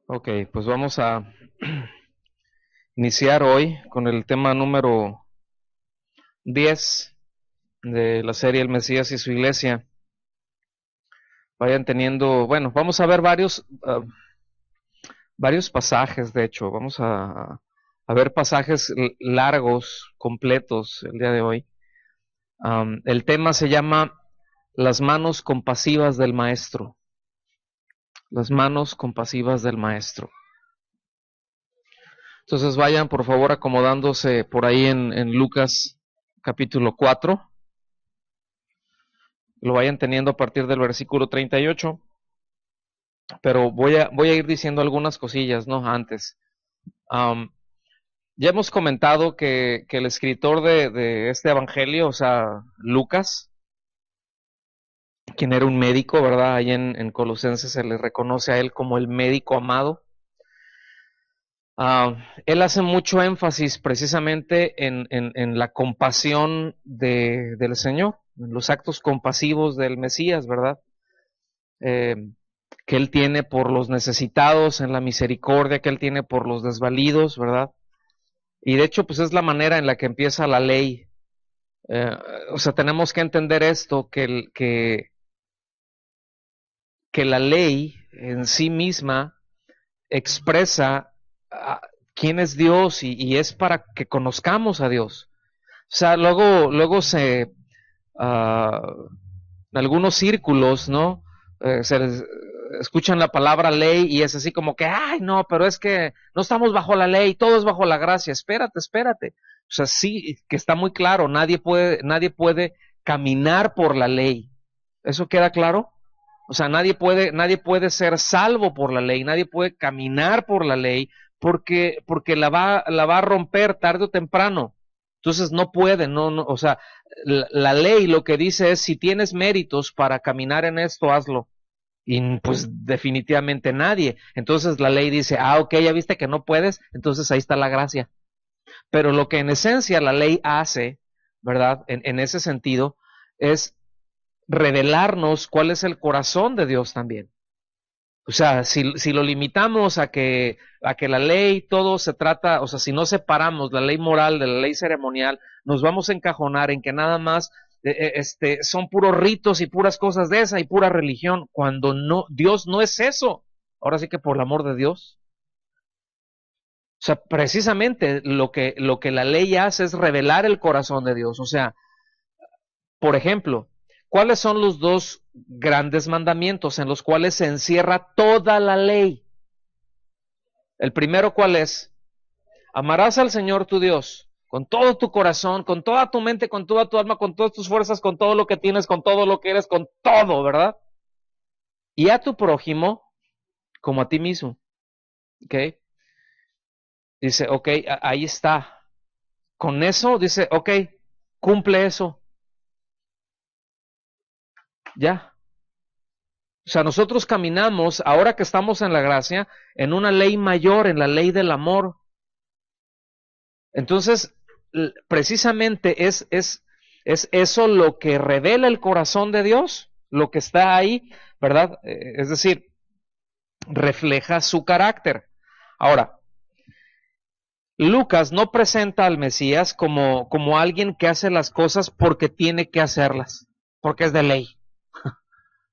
Ok, pues vamos a iniciar hoy con el tema número 10 de la serie El Mesías y su Iglesia. Vayan teniendo, bueno, vamos a ver varios pasajes, de hecho, vamos a ver pasajes largos, completos el día de hoy. El tema se llama Las manos compasivas del Maestro. Las manos compasivas del Maestro. Entonces vayan por favor acomodándose por ahí en Lucas capítulo 4. Lo vayan teniendo a partir del versículo 38, pero voy a ir diciendo algunas cosillas, ¿no? Antes. Um, ya hemos comentado que el escritor de este evangelio, o sea, Lucas, quien era un médico, ¿verdad? Ahí en Colosenses se le reconoce a él como el médico amado. Él hace mucho énfasis precisamente en la compasión del Señor, en los actos compasivos del Mesías, ¿verdad? Eh, que Él tiene por los necesitados, en la misericordia que Él tiene por los desvalidos, ¿verdad? Y de hecho, pues es la manera en la que empieza la ley. Eh, o sea, tenemos que entender esto, que la ley en sí misma expresa quién es Dios y es para que conozcamos a Dios. O sea, luego en algunos círculos, ¿no? Se les escuchan la palabra ley y es así como que, ay, no, pero es que no estamos bajo la ley, todo es bajo la gracia. Espérate, espérate. O sea, sí, que está muy claro, nadie puede caminar por la ley. ¿Eso queda claro? O sea, nadie puede ser salvo por la ley, nadie puede caminar por la ley porque la va a romper tarde o temprano. Entonces no puede, no, o sea, la ley lo que dice es si tienes méritos para caminar en esto, hazlo. Y pues definitivamente nadie. Entonces la ley dice, ok, ya viste que no puedes, entonces ahí está la gracia. Pero lo que en esencia la ley hace, ¿verdad? En ese sentido, es revelarnos cuál es el corazón de Dios también. O sea, si lo limitamos a que la ley todo se trata, o sea, si no separamos la ley moral de la ley ceremonial, nos vamos a encajonar en que nada más son puros ritos y puras cosas de esa y pura religión, cuando no, Dios no es eso. Ahora sí que por el amor de Dios. O sea, precisamente lo que la ley hace es revelar el corazón de Dios. O sea, por ejemplo, ¿cuáles son los dos grandes mandamientos en los cuales se encierra toda la ley? El primero, ¿cuál es? Amarás al Señor tu Dios con todo tu corazón, con toda tu mente, con toda tu alma, con todas tus fuerzas, con todo lo que tienes, con todo lo que eres, con todo, ¿verdad? Y a tu prójimo como a ti mismo, ¿ok? Dice, ok, ahí está. Con eso dice, ok, cumple eso, ya. O sea, nosotros caminamos, ahora que estamos en la gracia, en una ley mayor, en la ley del amor. Entonces, precisamente es eso lo que revela el corazón de Dios, lo que está ahí, ¿verdad? Es decir, refleja su carácter. Ahora, Lucas no presenta al Mesías como alguien que hace las cosas porque tiene que hacerlas, porque es de ley.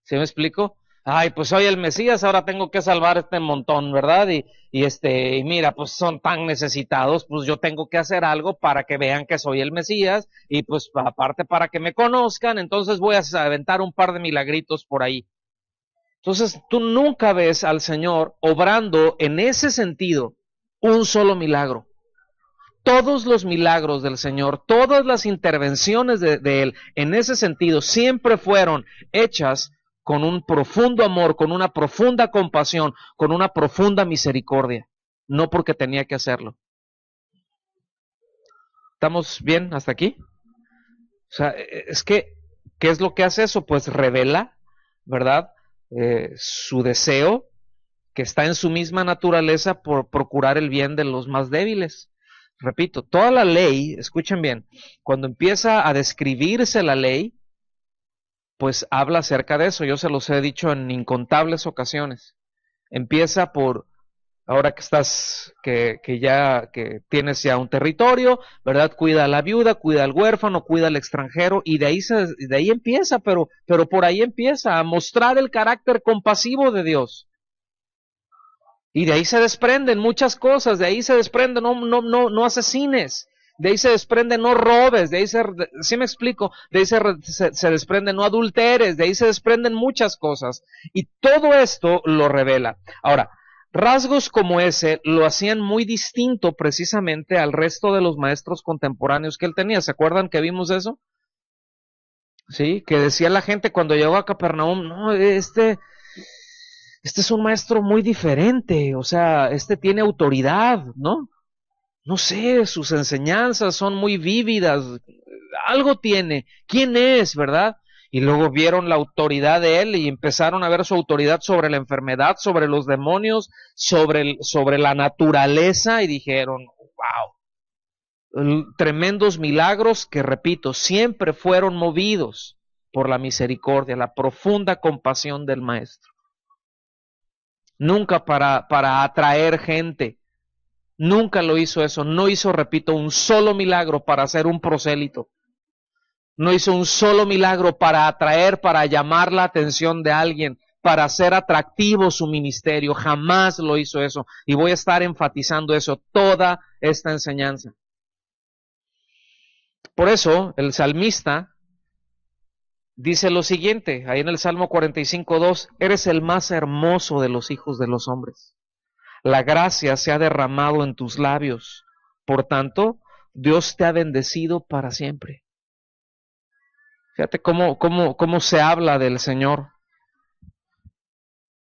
¿Sí me explico? Ay, pues soy el Mesías, ahora tengo que salvar este montón, ¿verdad? Y mira, pues son tan necesitados, pues yo tengo que hacer algo para que vean que soy el Mesías y pues aparte para que me conozcan, entonces voy a aventar un par de milagritos por ahí. Entonces tú nunca ves al Señor obrando en ese sentido un solo milagro. Todos los milagros del Señor, todas las intervenciones de Él en ese sentido siempre fueron hechas con un profundo amor, con una profunda compasión, con una profunda misericordia, no porque tenía que hacerlo. ¿Estamos bien hasta aquí? O sea, es que, ¿qué es lo que hace eso? Pues revela, ¿verdad? Su deseo, que está en su misma naturaleza por procurar el bien de los más débiles. Repito, toda la ley, escuchen bien, cuando empieza a describirse la ley, pues habla acerca de eso. Yo se los he dicho en incontables ocasiones. Empieza ahora que estás, que tienes ya un territorio, ¿verdad? Cuida a la viuda, cuida al huérfano, cuida al extranjero, y de ahí empieza, pero por ahí empieza a mostrar el carácter compasivo de Dios. Y de ahí se desprenden muchas cosas, de ahí se desprende no asesines, de ahí se desprende no robes, de ahí ¿sí me explico? De ahí se desprende no adulteres, de ahí se desprenden muchas cosas. Y todo esto lo revela. Ahora, rasgos como ese lo hacían muy distinto precisamente al resto de los maestros contemporáneos que él tenía. ¿Se acuerdan que vimos eso? Sí, que decía la gente cuando llegó a Capernaum, no, este es un maestro muy diferente, o sea, este tiene autoridad, ¿no? No sé, sus enseñanzas son muy vívidas, algo tiene. ¿Quién es, verdad? Y luego vieron la autoridad de él y empezaron a ver su autoridad sobre la enfermedad, sobre los demonios, sobre la naturaleza y dijeron, wow, tremendos milagros que, repito, siempre fueron movidos por la misericordia, la profunda compasión del maestro. Nunca para atraer gente. Nunca lo hizo eso. No hizo, repito, un solo milagro para hacer un prosélito. No hizo un solo milagro para atraer, para llamar la atención de alguien, para hacer atractivo su ministerio. Jamás lo hizo eso. Y voy a estar enfatizando eso toda esta enseñanza. Por eso, el salmista dice lo siguiente, ahí en el Salmo 45:2, eres el más hermoso de los hijos de los hombres. La gracia se ha derramado en tus labios. Por tanto, Dios te ha bendecido para siempre. Fíjate cómo se habla del Señor.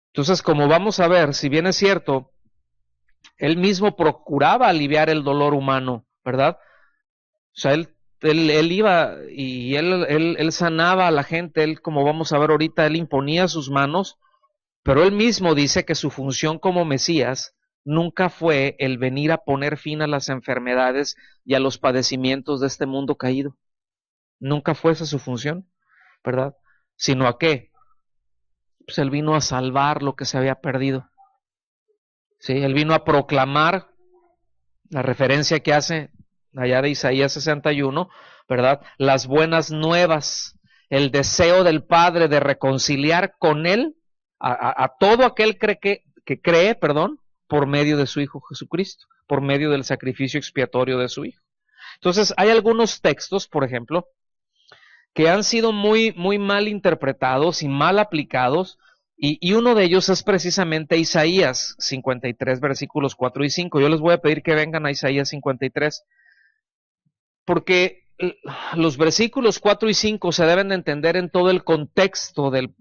Entonces, como vamos a ver, si bien es cierto, Él mismo procuraba aliviar el dolor humano, ¿verdad? O sea, él iba y él sanaba a la gente, él, como vamos a ver ahorita, él imponía sus manos, pero él mismo dice que su función como Mesías nunca fue el venir a poner fin a las enfermedades y a los padecimientos de este mundo caído. Nunca fue esa su función, ¿verdad? Sino a qué? Pues él vino a salvar lo que se había perdido. Sí, él vino a proclamar la referencia que hace allá de Isaías 61, ¿verdad? Las buenas nuevas, el deseo del Padre de reconciliar con él a todo aquel que cree, por medio de su Hijo Jesucristo, por medio del sacrificio expiatorio de su Hijo. Entonces, hay algunos textos, por ejemplo, que han sido muy mal interpretados y mal aplicados, y uno de ellos es precisamente Isaías 53, versículos 4 y 5. Yo les voy a pedir que vengan a Isaías 53, porque los versículos 4 y 5 se deben de entender en todo el contexto del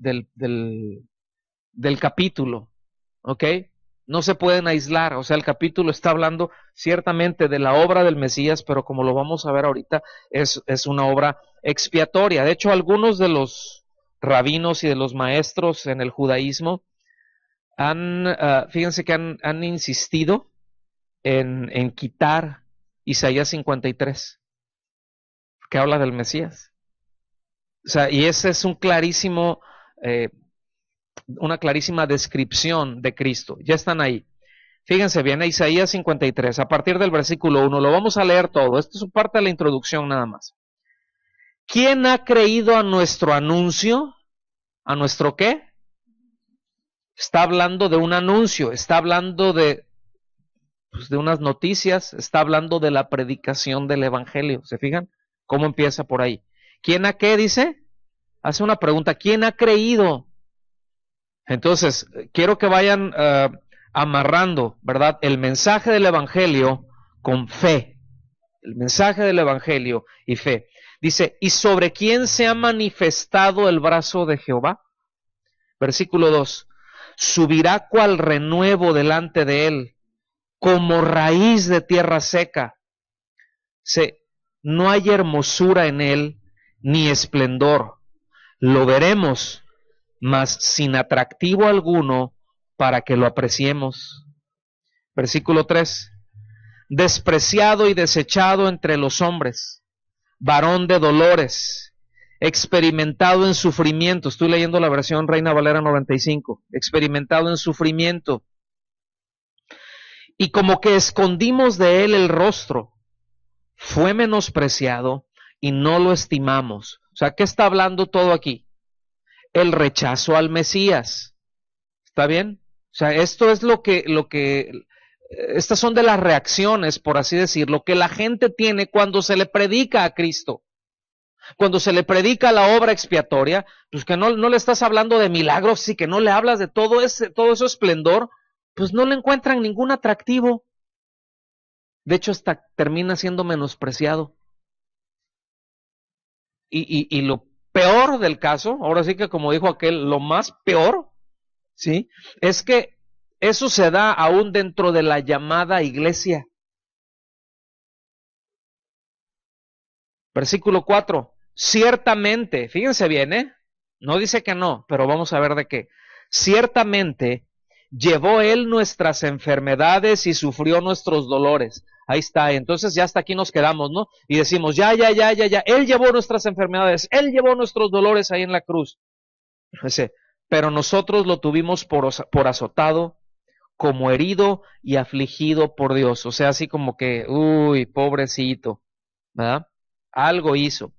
capítulo, ¿ok? No se pueden aislar, o sea, el capítulo está hablando ciertamente de la obra del Mesías, pero como lo vamos a ver ahorita, es una obra expiatoria. De hecho, algunos de los rabinos y de los maestros en el judaísmo fíjense que han insistido en quitar Isaías 53, que habla del Mesías. O sea, y ese es un clarísimo, una clarísima descripción de Cristo. Ya están ahí. Fíjense bien, Isaías 53, a partir del versículo 1, lo vamos a leer todo. Esto es parte de la introducción nada más. ¿Quién ha creído a nuestro anuncio? ¿A nuestro qué? Está hablando de un anuncio, está hablando de unas noticias, está hablando de la predicación del Evangelio. ¿Se fijan? ¿Cómo empieza por ahí? ¿Quién ha qué dice? Hace una pregunta, ¿quién ha creído? Entonces, quiero que vayan amarrando, ¿verdad? El mensaje del Evangelio con fe. El mensaje del Evangelio y fe. Dice, ¿y sobre quién se ha manifestado el brazo de Jehová? Versículo 2. Subirá cual renuevo delante de él, como raíz de tierra seca. No hay hermosura en él, ni esplendor. Lo veremos, mas sin atractivo alguno para que lo apreciemos. Versículo 3. Despreciado y desechado entre los hombres, varón de dolores, experimentado en sufrimiento. Estoy leyendo la versión Reina Valera 95. Experimentado en sufrimiento y como que escondimos de él el rostro. Fue menospreciado y no lo estimamos. O sea, ¿qué está hablando todo aquí? El rechazo al Mesías. ¿Está bien? O sea, esto es estas son de las reacciones, por así decirlo, que la gente tiene cuando se le predica a Cristo. Cuando se le predica la obra expiatoria, pues que no le estás hablando de milagros y que no le hablas de todo ese esplendor, pues no le encuentran ningún atractivo. De hecho, hasta termina siendo menospreciado. Y lo peor del caso, ahora sí que como dijo aquel, lo más peor, ¿sí? Es que eso se da aún dentro de la llamada iglesia. Versículo 4. Ciertamente, fíjense bien, ¿eh? No dice que no, pero vamos a ver de qué. Ciertamente llevó él nuestras enfermedades y sufrió nuestros dolores. Ahí está, entonces ya hasta aquí nos quedamos, ¿no? Y decimos, ya. Él llevó nuestras enfermedades, él llevó nuestros dolores ahí en la cruz. Dice, pero nosotros lo tuvimos por azotado, como herido y afligido por Dios. O sea, así como que, uy, pobrecito, ¿verdad? Algo hizo.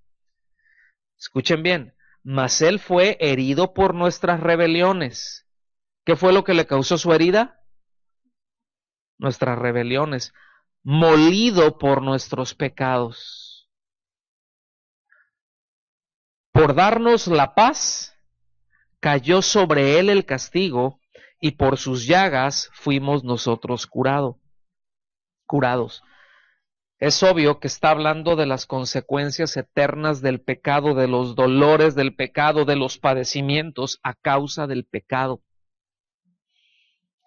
Escuchen bien, mas él fue herido por nuestras rebeliones. ¿Qué fue lo que le causó su herida? Nuestras rebeliones. Molido por nuestros pecados. Por darnos la paz, cayó sobre él el castigo, y por sus llagas fuimos nosotros curados. Es obvio que está hablando de las consecuencias eternas del pecado, de los dolores del pecado, de los padecimientos a causa del pecado.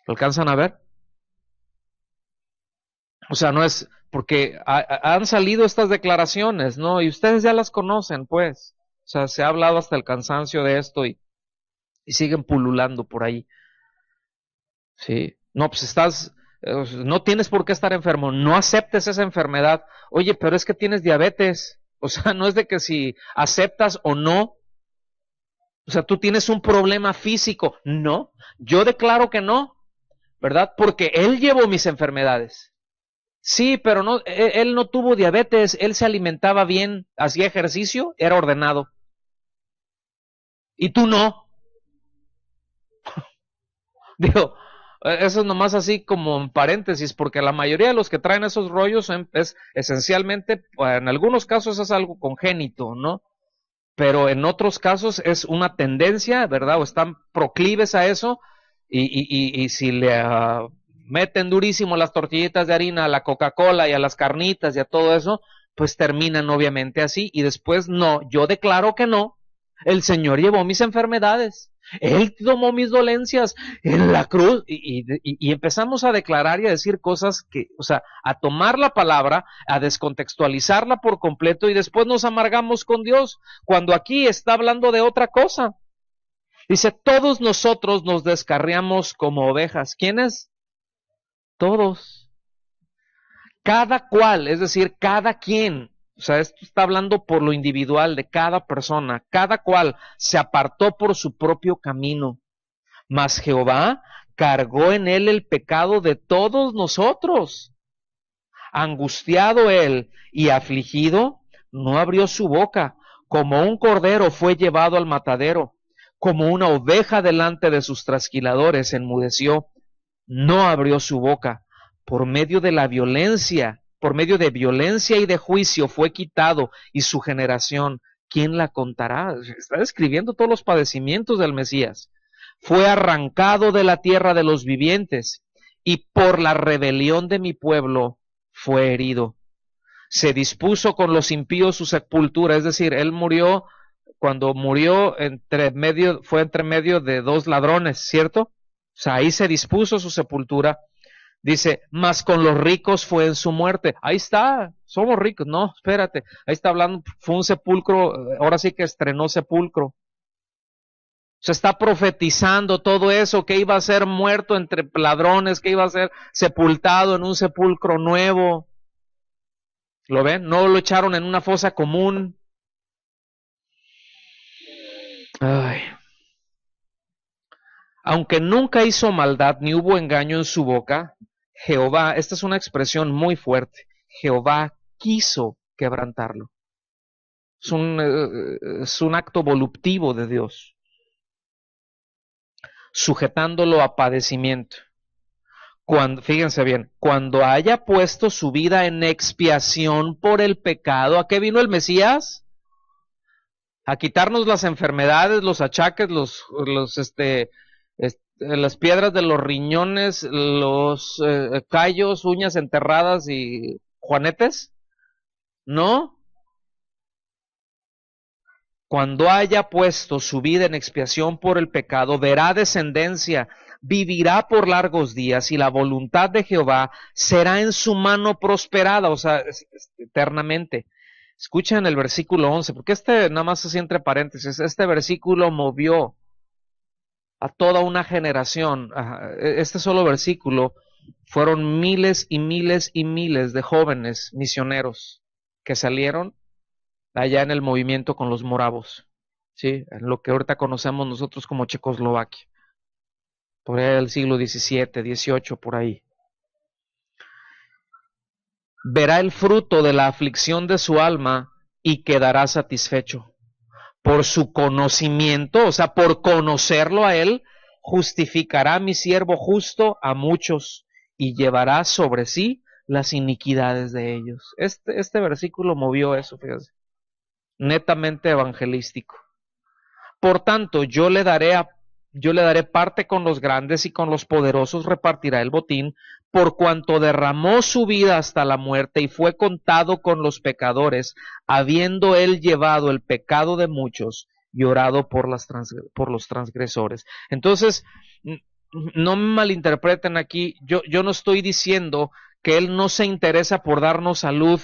¿Lo alcanzan a ver? O sea, no es porque han salido estas declaraciones, ¿no? Y ustedes ya las conocen, pues. O sea, se ha hablado hasta el cansancio de esto y siguen pululando por ahí. Sí. No, pues no tienes por qué estar enfermo, no aceptes esa enfermedad. Oye, pero es que tienes diabetes. O sea, no es de que si aceptas o no. O sea, tú tienes un problema físico. No, yo declaro que no, ¿verdad? Porque Él llevó mis enfermedades. Sí, pero no, él no tuvo diabetes, él se alimentaba bien, hacía ejercicio, era ordenado. Y tú no. Digo, eso es nomás así como en paréntesis, porque la mayoría de los que traen esos rollos es esencialmente, en algunos casos es algo congénito, ¿no? Pero en otros casos es una tendencia, ¿verdad? O están proclives a eso, y si le meten durísimo las tortillitas de harina a la Coca-Cola y a las carnitas y a todo eso, pues terminan obviamente así, y después no, yo declaro que no, el Señor llevó mis enfermedades, Él tomó mis dolencias en la cruz, y empezamos a declarar y a decir cosas que, o sea, a tomar la palabra, a descontextualizarla por completo, y después nos amargamos con Dios, cuando aquí está hablando de otra cosa. Dice, todos nosotros nos descarriamos como ovejas. ¿Quiénes? Todos. Cada cual, es decir, cada quien. O sea, esto está hablando por lo individual de cada persona. Cada cual se apartó por su propio camino. Mas Jehová cargó en él el pecado de todos nosotros. Angustiado él y afligido, no abrió su boca. Como un cordero fue llevado al matadero. Como una oveja delante de sus trasquiladores enmudeció. No abrió su boca. Por medio de violencia y de juicio fue quitado, y su generación, ¿quién la contará? Está describiendo todos los padecimientos del Mesías. Fue arrancado de la tierra de los vivientes, y por la rebelión de mi pueblo fue herido. Se dispuso con los impíos su sepultura, es decir, él murió, cuando murió fue entre medio de dos ladrones, ¿cierto? O sea, ahí se dispuso su sepultura. Dice, mas con los ricos fue en su muerte. Ahí está, somos ricos. No, espérate. Ahí está hablando, fue un sepulcro, ahora sí que estrenó sepulcro. Se está profetizando todo eso, que iba a ser muerto entre ladrones, que iba a ser sepultado en un sepulcro nuevo. ¿Lo ven? No lo echaron en una fosa común. Ay. Aunque nunca hizo maldad ni hubo engaño en su boca, Jehová, esta es una expresión muy fuerte, Jehová quiso quebrantarlo. Es un acto voluptivo de Dios, sujetándolo a padecimiento. Cuando, fíjense bien, cuando haya puesto su vida en expiación por el pecado, ¿a qué vino el Mesías? A quitarnos las enfermedades, los achaques, las piedras de los riñones, los callos, uñas enterradas y juanetes. No, cuando haya puesto su vida en expiación por el pecado, verá descendencia, vivirá por largos días y la voluntad de Jehová será en su mano prosperada, o sea, eternamente. Escuchen el versículo 11, porque nada más así entre paréntesis, este versículo movió a toda una generación. Este solo versículo fueron miles y miles y miles de jóvenes misioneros que salieron allá en el movimiento con los moravos, ¿sí? En lo que ahorita conocemos nosotros como Checoslovaquia, por ahí del siglo XVII, XVIII, por ahí. Verá el fruto de la aflicción de su alma y quedará satisfecho. Por su conocimiento, o sea, por conocerlo a él, justificará mi siervo justo a muchos y llevará sobre sí las iniquidades de ellos. Este versículo movió eso, fíjense, netamente evangelístico. Por tanto, yo le daré parte con los grandes y con los poderosos repartirá el botín, por cuanto derramó su vida hasta la muerte y fue contado con los pecadores, habiendo él llevado el pecado de muchos y orado por los transgresores. Entonces, no me malinterpreten aquí, yo no estoy diciendo que él no se interesa por darnos salud.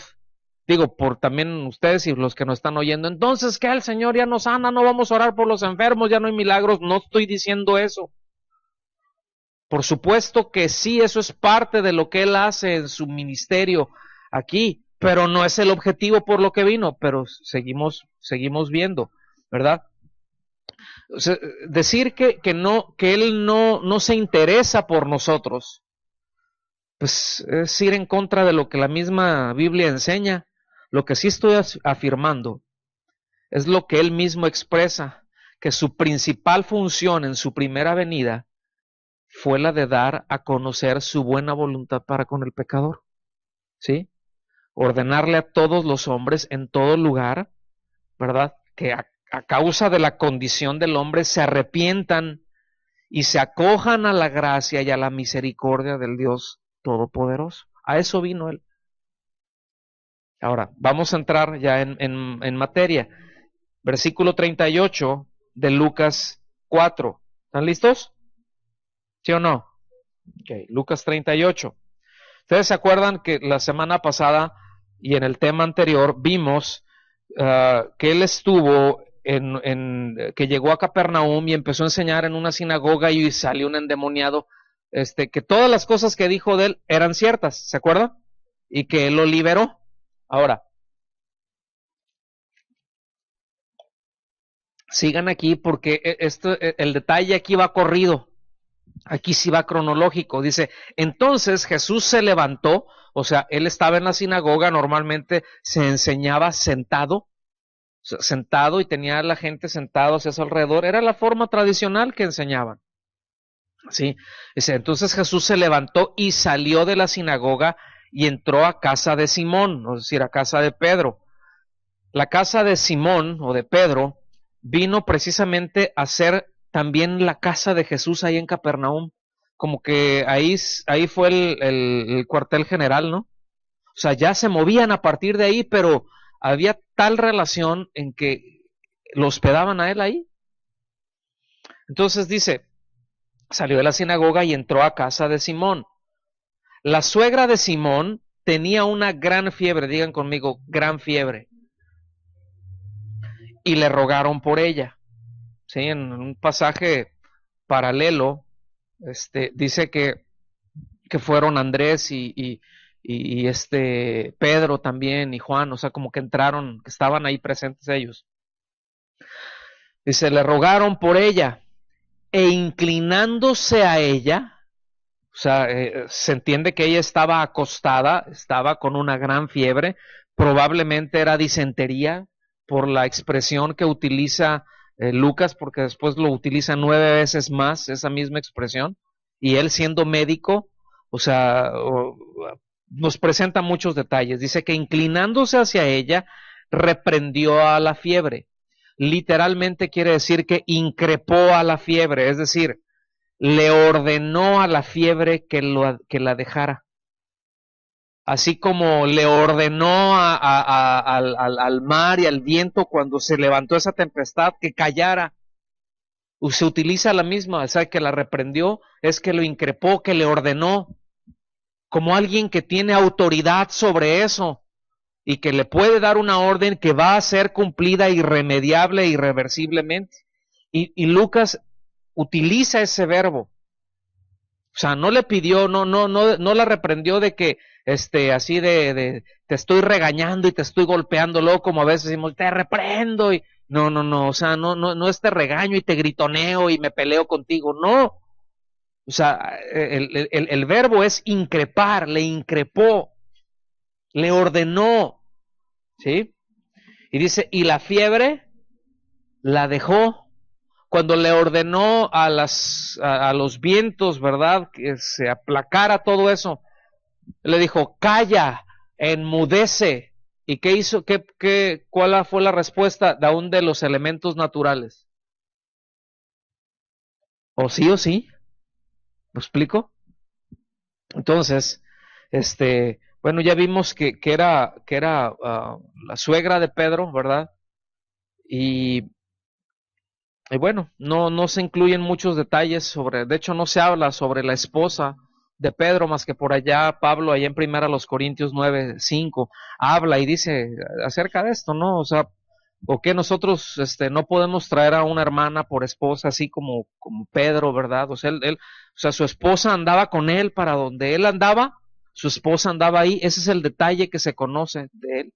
Digo, por también ustedes y los que nos están oyendo, entonces que el Señor ya nos sana, no vamos a orar por los enfermos, ya no hay milagros. No estoy diciendo eso. Por supuesto que sí, eso es parte de lo que Él hace en su ministerio aquí, pero no es el objetivo por lo que vino, pero seguimos viendo, ¿verdad? O sea, decir que Él no se interesa por nosotros, pues es ir en contra de lo que la misma Biblia enseña. Lo que sí estoy afirmando es lo que él mismo expresa, que su principal función en su primera venida fue la de dar a conocer su buena voluntad para con el pecador, ¿sí? Ordenarle a todos los hombres en todo lugar, ¿verdad? Que a causa de la condición del hombre se arrepientan y se acojan a la gracia y a la misericordia del Dios Todopoderoso. A eso vino él. Ahora, vamos a entrar ya en materia. Versículo 38 de Lucas 4. ¿Están listos? ¿Sí o no? Ok, Lucas 38. Ustedes se acuerdan que la semana pasada y en el tema anterior vimos que él estuvo que llegó a Capernaum y empezó a enseñar en una sinagoga y salió un endemoniado, que todas las cosas que dijo de él eran ciertas, ¿se acuerdan? Y que él lo liberó. Ahora, sigan aquí porque el detalle aquí va corrido. Aquí sí va cronológico. Dice, entonces Jesús se levantó, o sea, él estaba en la sinagoga, normalmente se enseñaba sentado, y tenía a la gente sentada hacia su alrededor. Era la forma tradicional que enseñaban. ¿Sí? Dice, entonces Jesús se levantó y salió de la sinagoga y entró a casa de Simón, es decir, a casa de Pedro. La casa de Simón o de Pedro vino precisamente a ser también la casa de Jesús ahí en Capernaum. Como que ahí fue el cuartel general, ¿no? O sea, ya se movían a partir de ahí, pero había tal relación en que lo hospedaban a él ahí. Entonces dice, salió de la sinagoga y entró a casa de Simón. La suegra de Simón tenía una gran fiebre, digan conmigo, gran fiebre. Y le rogaron por ella. ¿Sí? En un pasaje paralelo, dice que fueron Andrés y Pedro también y Juan, o sea, como que entraron, que estaban ahí presentes ellos. Dice, le rogaron por ella e inclinándose a ella, O sea, se entiende que ella estaba acostada, estaba con una gran fiebre, probablemente era disentería por la expresión que utiliza Lucas, porque después lo utiliza 9 veces más, esa misma expresión, y él siendo médico, o sea, nos presenta muchos detalles. Dice que inclinándose hacia ella, reprendió a la fiebre. Literalmente quiere decir que increpó a la fiebre, es decir, le ordenó a la fiebre que la dejara. Así como le ordenó al mar y al viento cuando se levantó esa tempestad que callara. Se utiliza la misma, o sea, que la reprendió, es que lo increpó, que le ordenó, como alguien que tiene autoridad sobre eso y que le puede dar una orden que va a ser cumplida irremediable e irreversiblemente. Y Lucas utiliza ese verbo. O sea, no le pidió, no la reprendió de que, así te estoy regañando y te estoy golpeando, luego como a veces decimos, te reprendo, y no, o sea, no es te regaño y te gritoneo y me peleo contigo, no. O sea, el verbo es increpar, le increpó, le ordenó, ¿sí? Y dice, y la fiebre la dejó. Cuando le ordenó a los vientos, ¿verdad? Que se aplacara todo eso, le dijo, calla, enmudece. ¿Y qué hizo? ¿Cuál fue la respuesta de aún de los elementos naturales? ¿O sí o sí? ¿Lo explico? Entonces, bueno, ya vimos que era la suegra de Pedro, ¿verdad? Y bueno, no se incluyen muchos detalles de hecho no se habla sobre la esposa de Pedro, más que por allá Pablo, allá en primera los Corintios 9:5, habla y dice acerca de esto, ¿no? O sea, o que nosotros no podemos traer a una hermana por esposa así como Pedro, ¿verdad? O sea, o sea, su esposa andaba con él para donde él andaba, su esposa andaba ahí, ese es el detalle que se conoce de él.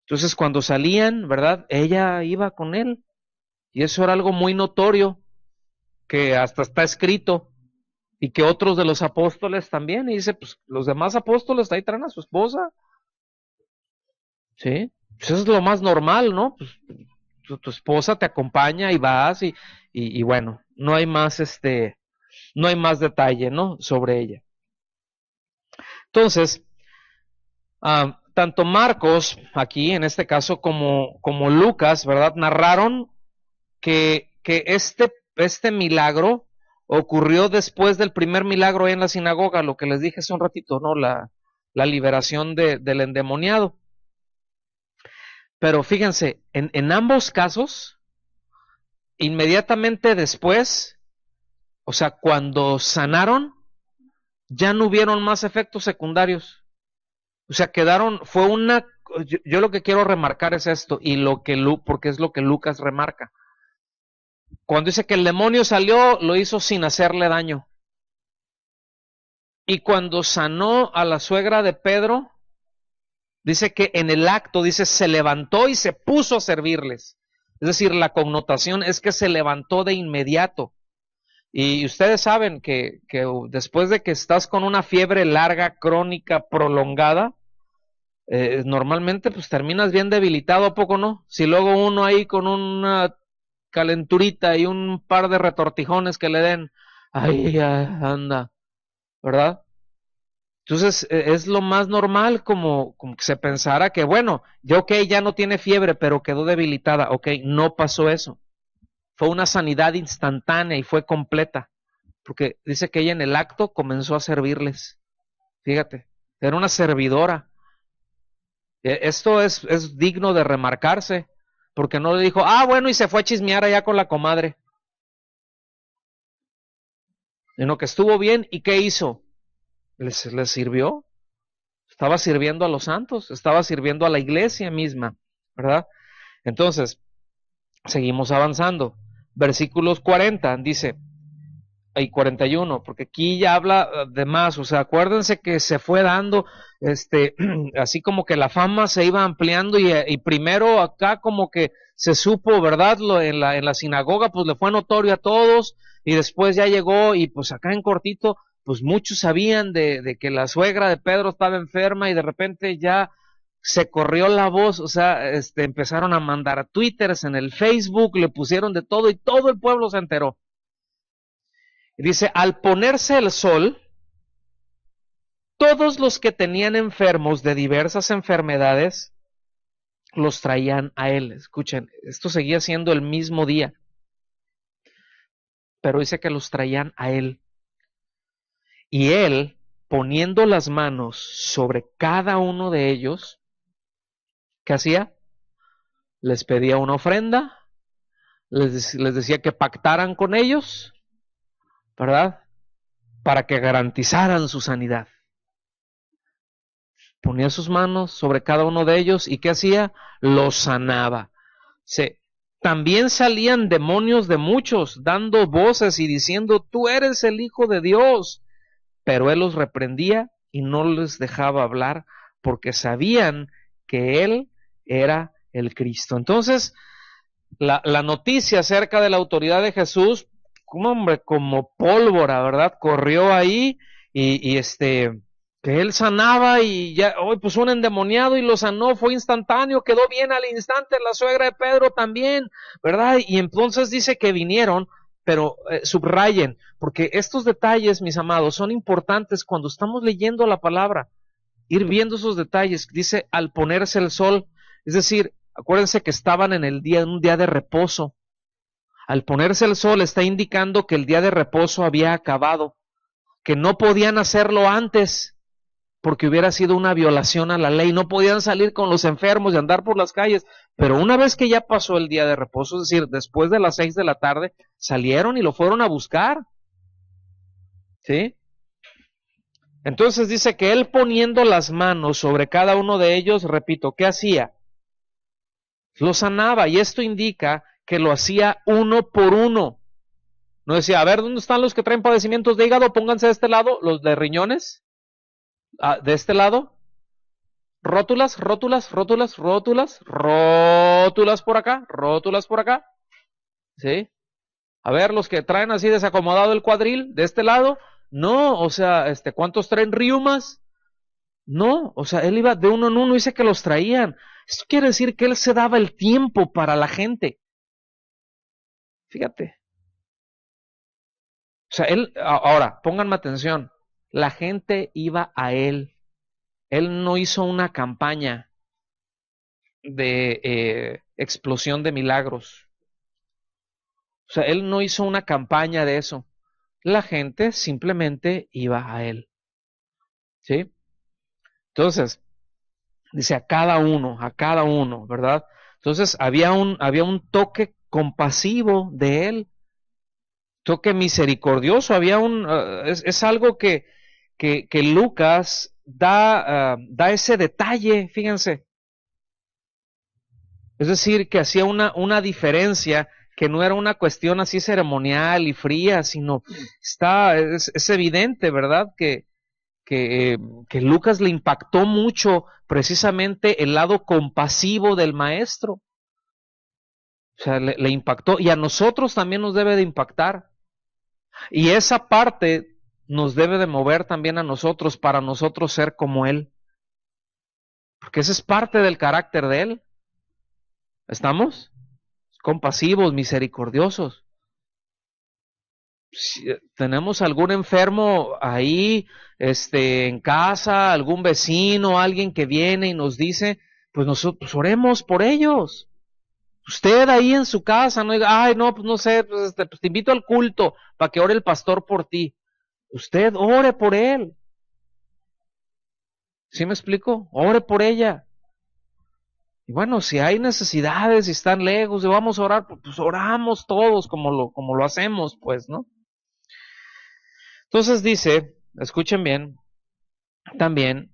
Entonces, cuando salían, ¿verdad? Ella iba con él. Y eso era algo muy notorio, que hasta está escrito, y que otros de los apóstoles también, y dice, pues los demás apóstoles ahí traen a su esposa, ¿sí? Pues eso es lo más normal, ¿no? Pues tu esposa te acompaña y vas, y bueno, no hay más, no hay más detalle, ¿no? Sobre ella. Entonces, tanto Marcos, aquí en este caso, como Lucas, ¿verdad? Narraron que este milagro ocurrió después del primer milagro en la sinagoga, lo que les dije hace un ratito, ¿no? La liberación del endemoniado. Pero fíjense, en ambos casos, inmediatamente después, o sea, cuando sanaron, ya no hubieron más efectos secundarios. O sea, yo lo que quiero remarcar es esto, y porque es lo que Lucas remarca. Cuando dice que el demonio salió, lo hizo sin hacerle daño. Y cuando sanó a la suegra de Pedro, dice que en el acto, dice, se levantó y se puso a servirles. Es decir, la connotación es que se levantó de inmediato. Y ustedes saben que después de que estás con una fiebre larga, crónica, prolongada, normalmente pues terminas bien debilitado, ¿a poco no? Si luego uno ahí con una calenturita y un par de retortijones que le den, ahí ya anda, ¿verdad? Entonces es lo más normal como que se pensara que, bueno, ya ok, ya no tiene fiebre, pero quedó debilitada. Ok, no pasó eso. Fue una sanidad instantánea y fue completa. Porque dice que ella en el acto comenzó a servirles. Fíjate, era una servidora. Esto es digno de remarcarse. Porque no le dijo, bueno, y se fue a chismear allá con la comadre. Sino que estuvo bien, ¿y qué hizo? Les sirvió. Estaba sirviendo a los santos, estaba sirviendo a la iglesia misma, ¿verdad? Entonces, seguimos avanzando. Versículos 40 dice, y 41, porque aquí ya habla de más, o sea, acuérdense que se fue dando, así como que la fama se iba ampliando y primero acá como que se supo, ¿verdad? En la sinagoga, pues le fue notorio a todos y después ya llegó y pues acá en cortito pues muchos sabían de que la suegra de Pedro estaba enferma y de repente ya se corrió la voz, o sea, empezaron a mandar twitters en el Facebook, le pusieron de todo y todo el pueblo se enteró. Y dice, al ponerse el sol, todos los que tenían enfermos de diversas enfermedades los traían a él. Escuchen, esto seguía siendo el mismo día, pero dice que los traían a él. Y él, poniendo las manos sobre cada uno de ellos, ¿qué hacía? Les pedía una ofrenda, les decía que pactaran con ellos, ¿verdad? Para que garantizaran su sanidad. Ponía sus manos sobre cada uno de ellos y ¿qué hacía? Los sanaba. También salían demonios de muchos, dando voces y diciendo, tú eres el Hijo de Dios. Pero él los reprendía y no les dejaba hablar porque sabían que él era el Cristo. Entonces, la noticia acerca de la autoridad de Jesús, hombre, como pólvora, ¿verdad? Corrió ahí y que él sanaba y ya, hoy pues un endemoniado y lo sanó, fue instantáneo, quedó bien al instante, la suegra de Pedro también, ¿verdad? Y entonces dice que vinieron, pero subrayen, porque estos detalles, mis amados, son importantes cuando estamos leyendo la palabra, ir viendo esos detalles. Dice, al ponerse el sol, es decir, acuérdense que estaban en un día de reposo. Al ponerse el sol está indicando que el día de reposo había acabado, que no podían hacerlo antes, porque hubiera sido una violación a la ley, no podían salir con los enfermos y andar por las calles, pero una vez que ya pasó el día de reposo, es decir, después de las 6 de la tarde, salieron y lo fueron a buscar, ¿sí? Entonces dice que él poniendo las manos sobre cada uno de ellos, repito, ¿qué hacía? Lo sanaba, y esto indica que lo hacía uno por uno. No decía, a ver, ¿dónde están los que traen padecimientos de hígado? Pónganse de este lado, los de riñones, de este lado, rótulas, rótulas, rótulas, rótulas, rótulas por acá, ¿sí? A ver, los que traen así desacomodado el cuadril, de este lado, no, o sea, ¿cuántos traen riumas? No, o sea, él iba de uno en uno, dice que los traían. Esto quiere decir que él se daba el tiempo para la gente. Fíjate. O sea, ahora, pónganme atención, la gente iba a él. Él no hizo una campaña de explosión de milagros. O sea, él no hizo una campaña de eso. La gente simplemente iba a él. ¿Sí? Entonces, dice a cada uno, ¿verdad? Entonces, había un toque compasivo de él, toque misericordioso, es algo que Lucas da ese detalle, fíjense. Es decir, que hacía una diferencia, que no era una cuestión así ceremonial y fría, sino es evidente, ¿verdad? Que Lucas le impactó mucho precisamente el lado compasivo del maestro. O sea, le impactó, y a nosotros también nos debe de impactar. Y esa parte nos debe de mover también a nosotros para nosotros ser como él. Porque esa es parte del carácter de él. ¿Estamos? Compasivos, misericordiosos. Si tenemos algún enfermo ahí, en casa, algún vecino, alguien que viene y nos dice, pues nosotros oremos por ellos. Usted ahí en su casa, no diga, ay, no, pues no sé, pues te invito al culto para que ore el pastor por ti. Usted ore por él. ¿Sí me explico? Ore por ella. Y bueno, si hay necesidades, si están lejos, y vamos a orar, pues oramos todos como lo hacemos, pues, ¿no? Entonces dice, escuchen bien, también,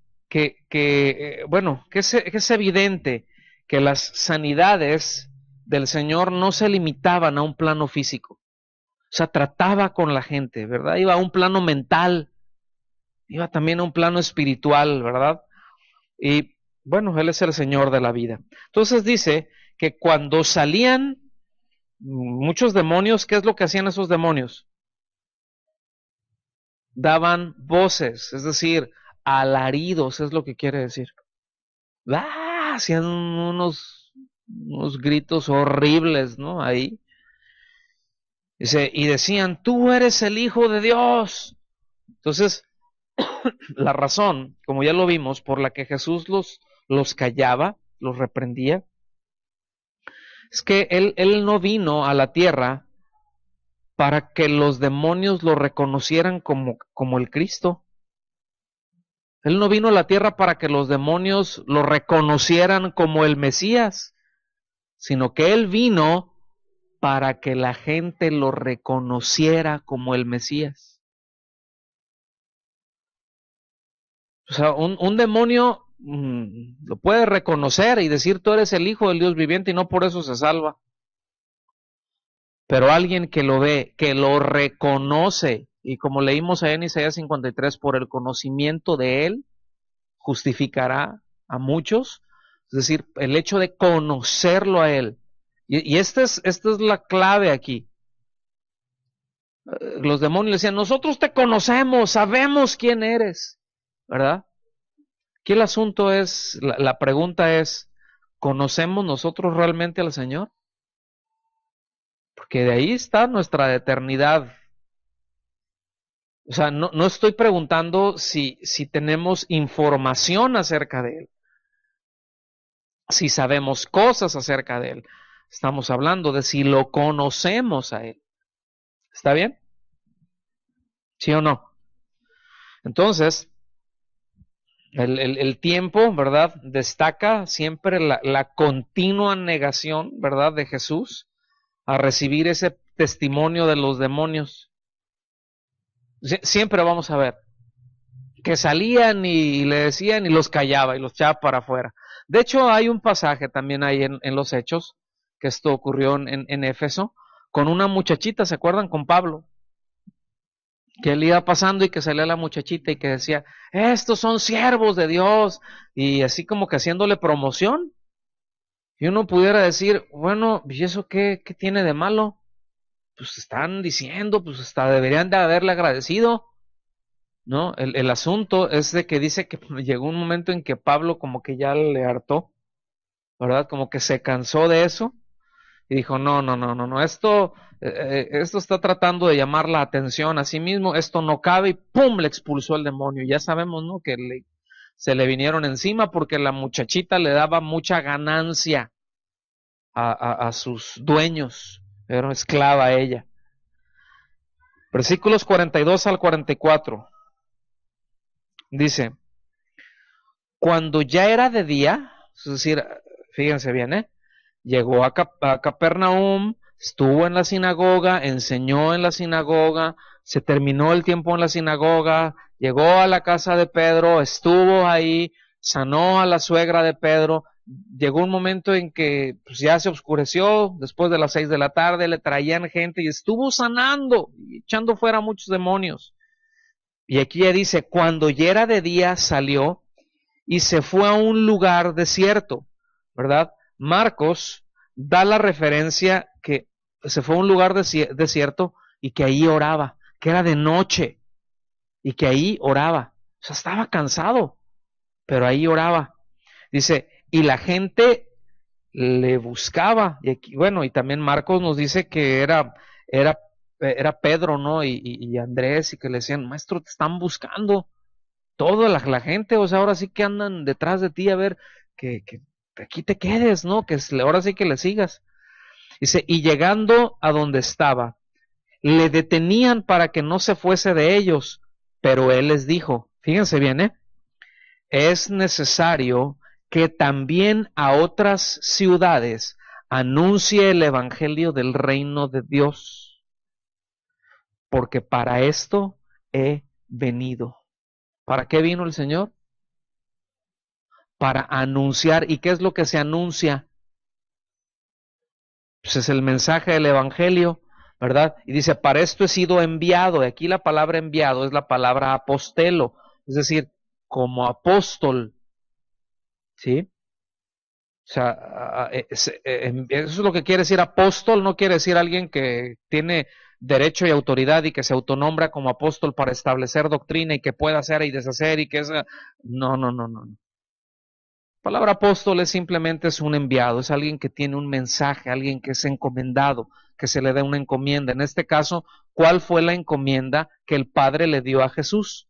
bueno, que es evidente que las sanidades del Señor no se limitaban a un plano físico. O sea, trataba con la gente, ¿verdad? Iba a un plano mental, iba también a un plano espiritual, ¿verdad? Y bueno, Él es el Señor de la vida. Entonces dice que cuando salían muchos demonios, ¿qué es lo que hacían esos demonios? daban voces, es decir, alaridos, es lo que quiere decir. ¡Ah! Hacían unos gritos horribles, ¿no? Ahí. Dice, y decían, tú eres el Hijo de Dios. Entonces, la razón, como ya lo vimos, por la que Jesús los callaba, los reprendía, es que él no vino a la tierra para que los demonios lo reconocieran como el Cristo. Él no vino a la tierra para que los demonios lo reconocieran como el Mesías, sino que Él vino para que la gente lo reconociera como el Mesías. O sea, un demonio lo puede reconocer y decir tú eres el Hijo del Dios viviente y no por eso se salva. Pero alguien que lo ve, que lo reconoce, y como leímos ahí en Isaías 53, por el conocimiento de Él, justificará a muchos. Es decir, el hecho de conocerlo a Él. Y esta es la clave aquí. Los demonios le decían, nosotros te conocemos, sabemos quién eres, ¿verdad? Aquí el asunto es, la pregunta es, ¿conocemos nosotros realmente al Señor? Porque de ahí está nuestra eternidad. O sea, no estoy preguntando si tenemos información acerca de Él, si sabemos cosas acerca de Él. Estamos hablando de si lo conocemos a Él. ¿Está bien? ¿Sí o no? Entonces, el tiempo, ¿verdad? Destaca siempre la continua negación, ¿verdad? De Jesús a recibir ese testimonio de los demonios. Siempre vamos a ver que salían y le decían y los callaba y los echaba para afuera. De hecho, hay un pasaje también ahí en los Hechos, que esto ocurrió en Éfeso, con una muchachita, ¿se acuerdan? Con Pablo, que él iba pasando y que salía la muchachita y que decía, estos son siervos de Dios, y así como que haciéndole promoción. Y uno pudiera decir, bueno, ¿y eso qué tiene de malo? Pues están diciendo, pues hasta deberían de haberle agradecido, ¿no? El asunto es de que dice que llegó un momento en que Pablo como que ya le hartó, ¿verdad? Como que se cansó de eso y dijo, no, esto está tratando de llamar la atención a sí mismo, esto no cabe y ¡pum! Le expulsó el demonio. Ya sabemos, ¿no? Que se le vinieron encima porque la muchachita le daba mucha ganancia a sus dueños, era esclava a ella. Versículos 42 al 44. Dice, cuando ya era de día, es decir, fíjense bien, llegó a Capernaum, estuvo en la sinagoga, enseñó en la sinagoga, se terminó el tiempo en la sinagoga, llegó a la casa de Pedro, estuvo ahí, sanó a la suegra de Pedro. Llegó un momento en que pues, ya se oscureció, después de las 6 de la tarde, le traían gente y estuvo sanando, y echando fuera a muchos demonios. Y aquí ya dice, cuando ya era de día salió y se fue a un lugar desierto, ¿verdad? Marcos da la referencia que se fue a un lugar desierto y que ahí oraba, que era de noche y que ahí oraba. O sea, estaba cansado, pero ahí oraba. Dice, y la gente le buscaba. Y aquí, bueno, y también Marcos nos dice que era Pedro, ¿no? Y Andrés, y que le decían, maestro, te están buscando. Toda la gente, o sea, ahora sí que andan detrás de ti a ver que aquí te quedes, ¿no? Ahora sí que le sigas. Dice, y llegando a donde estaba, le detenían para que no se fuese de ellos, pero él les dijo, fíjense bien, es necesario que también a otras ciudades anuncie el evangelio del reino de Dios, porque para esto he venido. ¿Para qué vino el Señor? Para anunciar. ¿Y qué es lo que se anuncia? Pues es el mensaje del Evangelio, ¿verdad? Y dice, para esto he sido enviado. Y aquí la palabra enviado es la palabra apostelo, es decir, como apóstol, ¿sí? O sea, eso es lo que quiere decir apóstol, no quiere decir alguien que tiene derecho y autoridad y que se autonombra como apóstol para establecer doctrina y que pueda hacer y deshacer y que es... No, no, no, no. La palabra apóstol es simplemente es un enviado, es alguien que tiene un mensaje, alguien que es encomendado, que se le da una encomienda. En este caso, ¿cuál fue la encomienda que el Padre le dio a Jesús?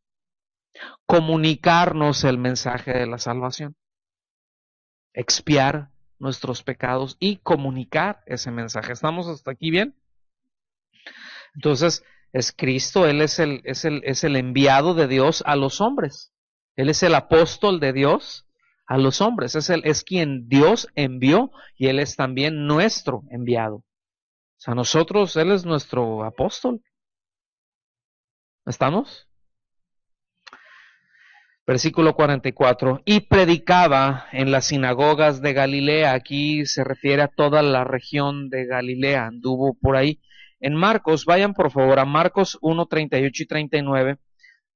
Comunicarnos el mensaje de la salvación, expiar nuestros pecados y comunicar ese mensaje. ¿Estamos hasta aquí bien? Entonces, es Cristo, Él es el enviado de Dios a los hombres. Él es el apóstol de Dios a los hombres. Es quien Dios envió y Él es también nuestro enviado. O sea, nosotros, Él es nuestro apóstol. ¿Estamos? Versículo 44. Y predicaba en las sinagogas de Galilea. Aquí se refiere a toda la región de Galilea. Anduvo por ahí. En Marcos, vayan por favor a Marcos 1, 38 y 39,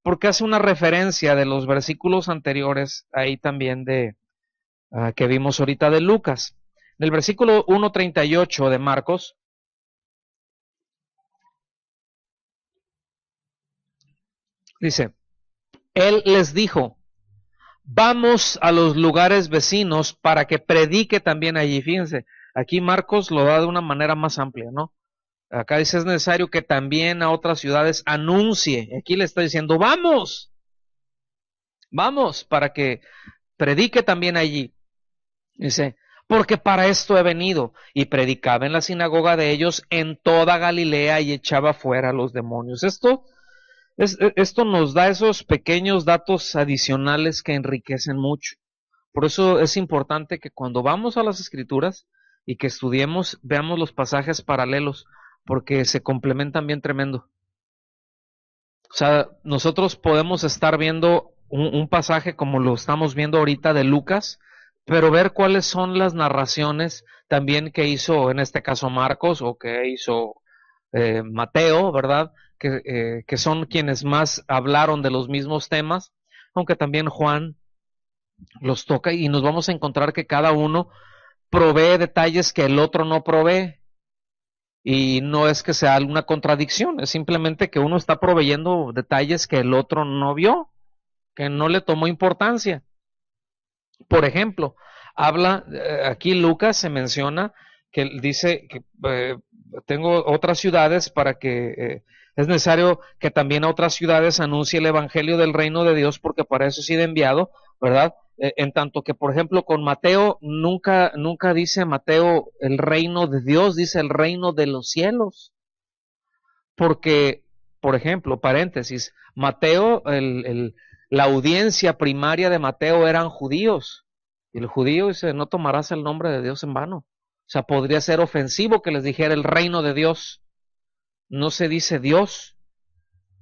porque hace una referencia de los versículos anteriores ahí también de que vimos ahorita de Lucas. Del versículo 1:38 de Marcos, dice, Él les dijo, vamos a los lugares vecinos para que predique también allí. Fíjense, aquí Marcos lo da de una manera más amplia, ¿no? Acá dice, es necesario que también a otras ciudades anuncie. Aquí le está diciendo, vamos, para que predique también allí. Dice, porque para esto he venido. Y predicaba en la sinagoga de ellos en toda Galilea y echaba fuera a los demonios. Esto nos da esos pequeños datos adicionales que enriquecen mucho. Por eso es importante que cuando vamos a las Escrituras y que estudiemos, veamos los pasajes paralelos, porque se complementan bien tremendo. O sea, nosotros podemos estar viendo un pasaje como lo estamos viendo ahorita de Lucas, pero ver cuáles son las narraciones también que hizo, en este caso Marcos, o que hizo Mateo, ¿verdad? Que son quienes más hablaron de los mismos temas, aunque también Juan los toca y nos vamos a encontrar que cada uno provee detalles que el otro no provee. Y no es que sea alguna contradicción, es simplemente que uno está proveyendo detalles que el otro no vio, que no le tomó importancia. Por ejemplo, aquí Lucas se menciona que dice que tengo otras ciudades para que es necesario que también a otras ciudades anuncie el evangelio del reino de Dios, porque para eso he sido enviado, ¿verdad? En tanto que, por ejemplo, con Mateo, nunca dice Mateo el reino de Dios, dice el reino de los cielos. Porque, por ejemplo, paréntesis, Mateo, la audiencia primaria de Mateo eran judíos. Y el judío dice, no tomarás el nombre de Dios en vano. O sea, podría ser ofensivo que les dijera el reino de Dios. No se dice Dios.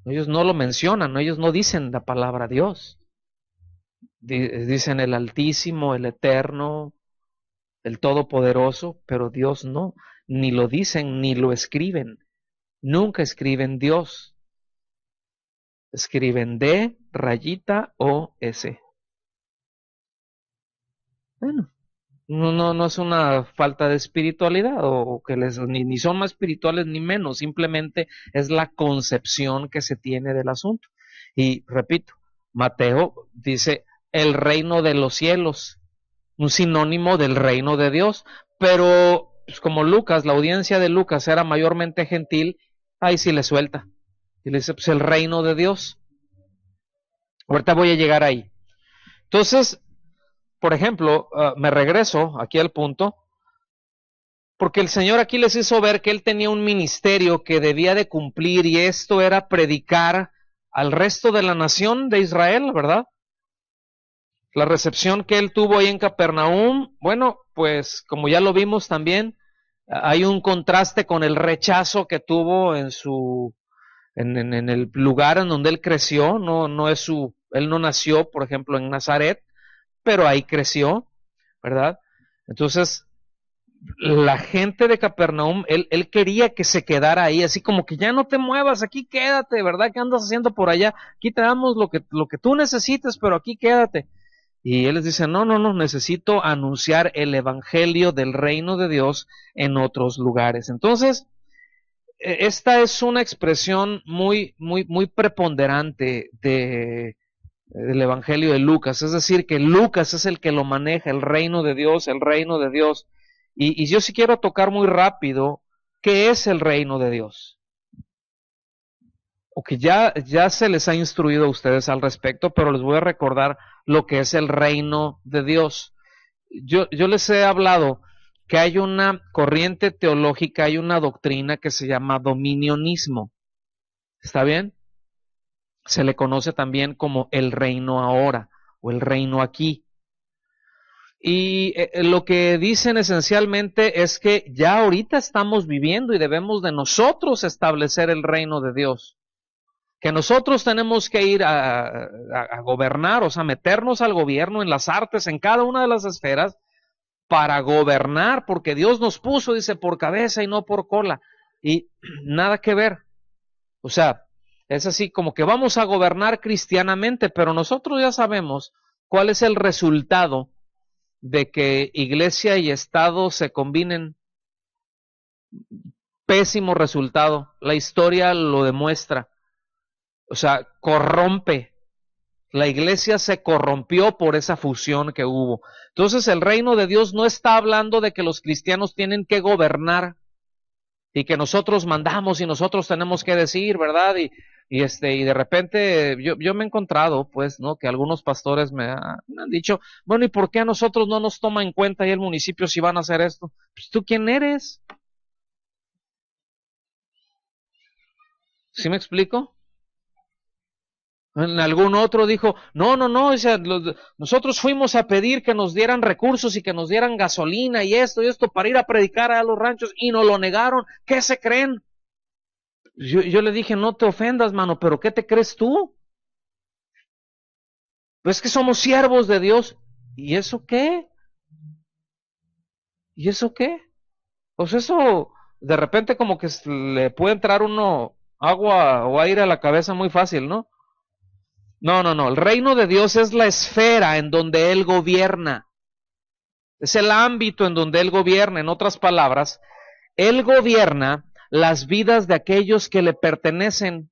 Ellos no lo mencionan, ellos no dicen la palabra Dios. Dicen el Altísimo, el Eterno, el Todopoderoso, pero Dios no. Ni lo dicen, ni lo escriben. Nunca escriben Dios. Escriben D, rayita o S. Bueno, no es una falta de espiritualidad o que ni son más espirituales ni menos, simplemente es la concepción que se tiene del asunto. Y repito, Mateo dice el reino de los cielos, un sinónimo del reino de Dios, pero pues, como Lucas, la audiencia de Lucas era mayormente gentil, ahí sí le suelta. Y le dice, pues el reino de Dios. Ahorita voy a llegar ahí. Entonces, por ejemplo, me regreso aquí al punto, porque el Señor aquí les hizo ver que Él tenía un ministerio que debía de cumplir y esto era predicar al resto de la nación de Israel, ¿verdad? La recepción que Él tuvo ahí en Capernaum, bueno, pues como ya lo vimos también, hay un contraste con el rechazo que tuvo en el lugar en donde Él creció, Él no nació, por ejemplo, en Nazaret, pero ahí creció, ¿verdad? Entonces, la gente de Capernaum, él quería que se quedara ahí, así como que ya no te muevas, aquí quédate, ¿verdad? ¿Qué andas haciendo por allá? Aquí te damos lo que tú necesites, pero aquí quédate. Y él les dice, no, necesito anunciar el evangelio del reino de Dios en otros lugares. Entonces, esta es una expresión muy preponderante del Evangelio de Lucas, es decir, que Lucas es el que lo maneja, el reino de Dios, el reino de Dios. Y yo sí quiero tocar muy rápido qué es el reino de Dios. O que ya se les ha instruido a ustedes al respecto, pero les voy a recordar lo que es el reino de Dios. Yo les he hablado que hay una corriente teológica, hay una doctrina que se llama dominionismo. ¿Está bien? Se le conoce también como el reino ahora o el reino aquí. Y lo que dicen esencialmente es que ya ahorita estamos viviendo y debemos de nosotros establecer el reino de Dios. Que nosotros tenemos que ir a gobernar, o sea, meternos al gobierno en las artes, en cada una de las esferas, para gobernar, porque Dios nos puso, dice, por cabeza y no por cola. Y nada que ver. O sea, es así como que vamos a gobernar cristianamente, pero nosotros ya sabemos cuál es el resultado de que iglesia y Estado se combinen. Pésimo resultado. La historia lo demuestra. O sea, corrompe. La iglesia se corrompió por esa fusión que hubo. Entonces el reino de Dios no está hablando de que los cristianos tienen que gobernar y que nosotros mandamos y nosotros tenemos que decir, ¿verdad? Y de repente yo me he encontrado, pues, ¿no? Que algunos pastores me han dicho, bueno, ¿y por qué a nosotros no nos toma en cuenta ahí el municipio si van a hacer esto? Pues, ¿tú quién eres? ¿Sí me explico? En algún otro dijo, no, o sea, nosotros fuimos a pedir que nos dieran recursos y que nos dieran gasolina y esto para ir a predicar a los ranchos y nos lo negaron. ¿Qué se creen? Yo le dije, no te ofendas, mano, pero ¿qué te crees tú? Pues que somos siervos de Dios. ¿Y eso qué? ¿Y eso qué? Pues eso, de repente como que le puede entrar uno agua o aire a la cabeza muy fácil, ¿no? No. El reino de Dios es la esfera en donde Él gobierna. Es el ámbito en donde Él gobierna. En otras palabras, Él gobierna las vidas de aquellos que le pertenecen.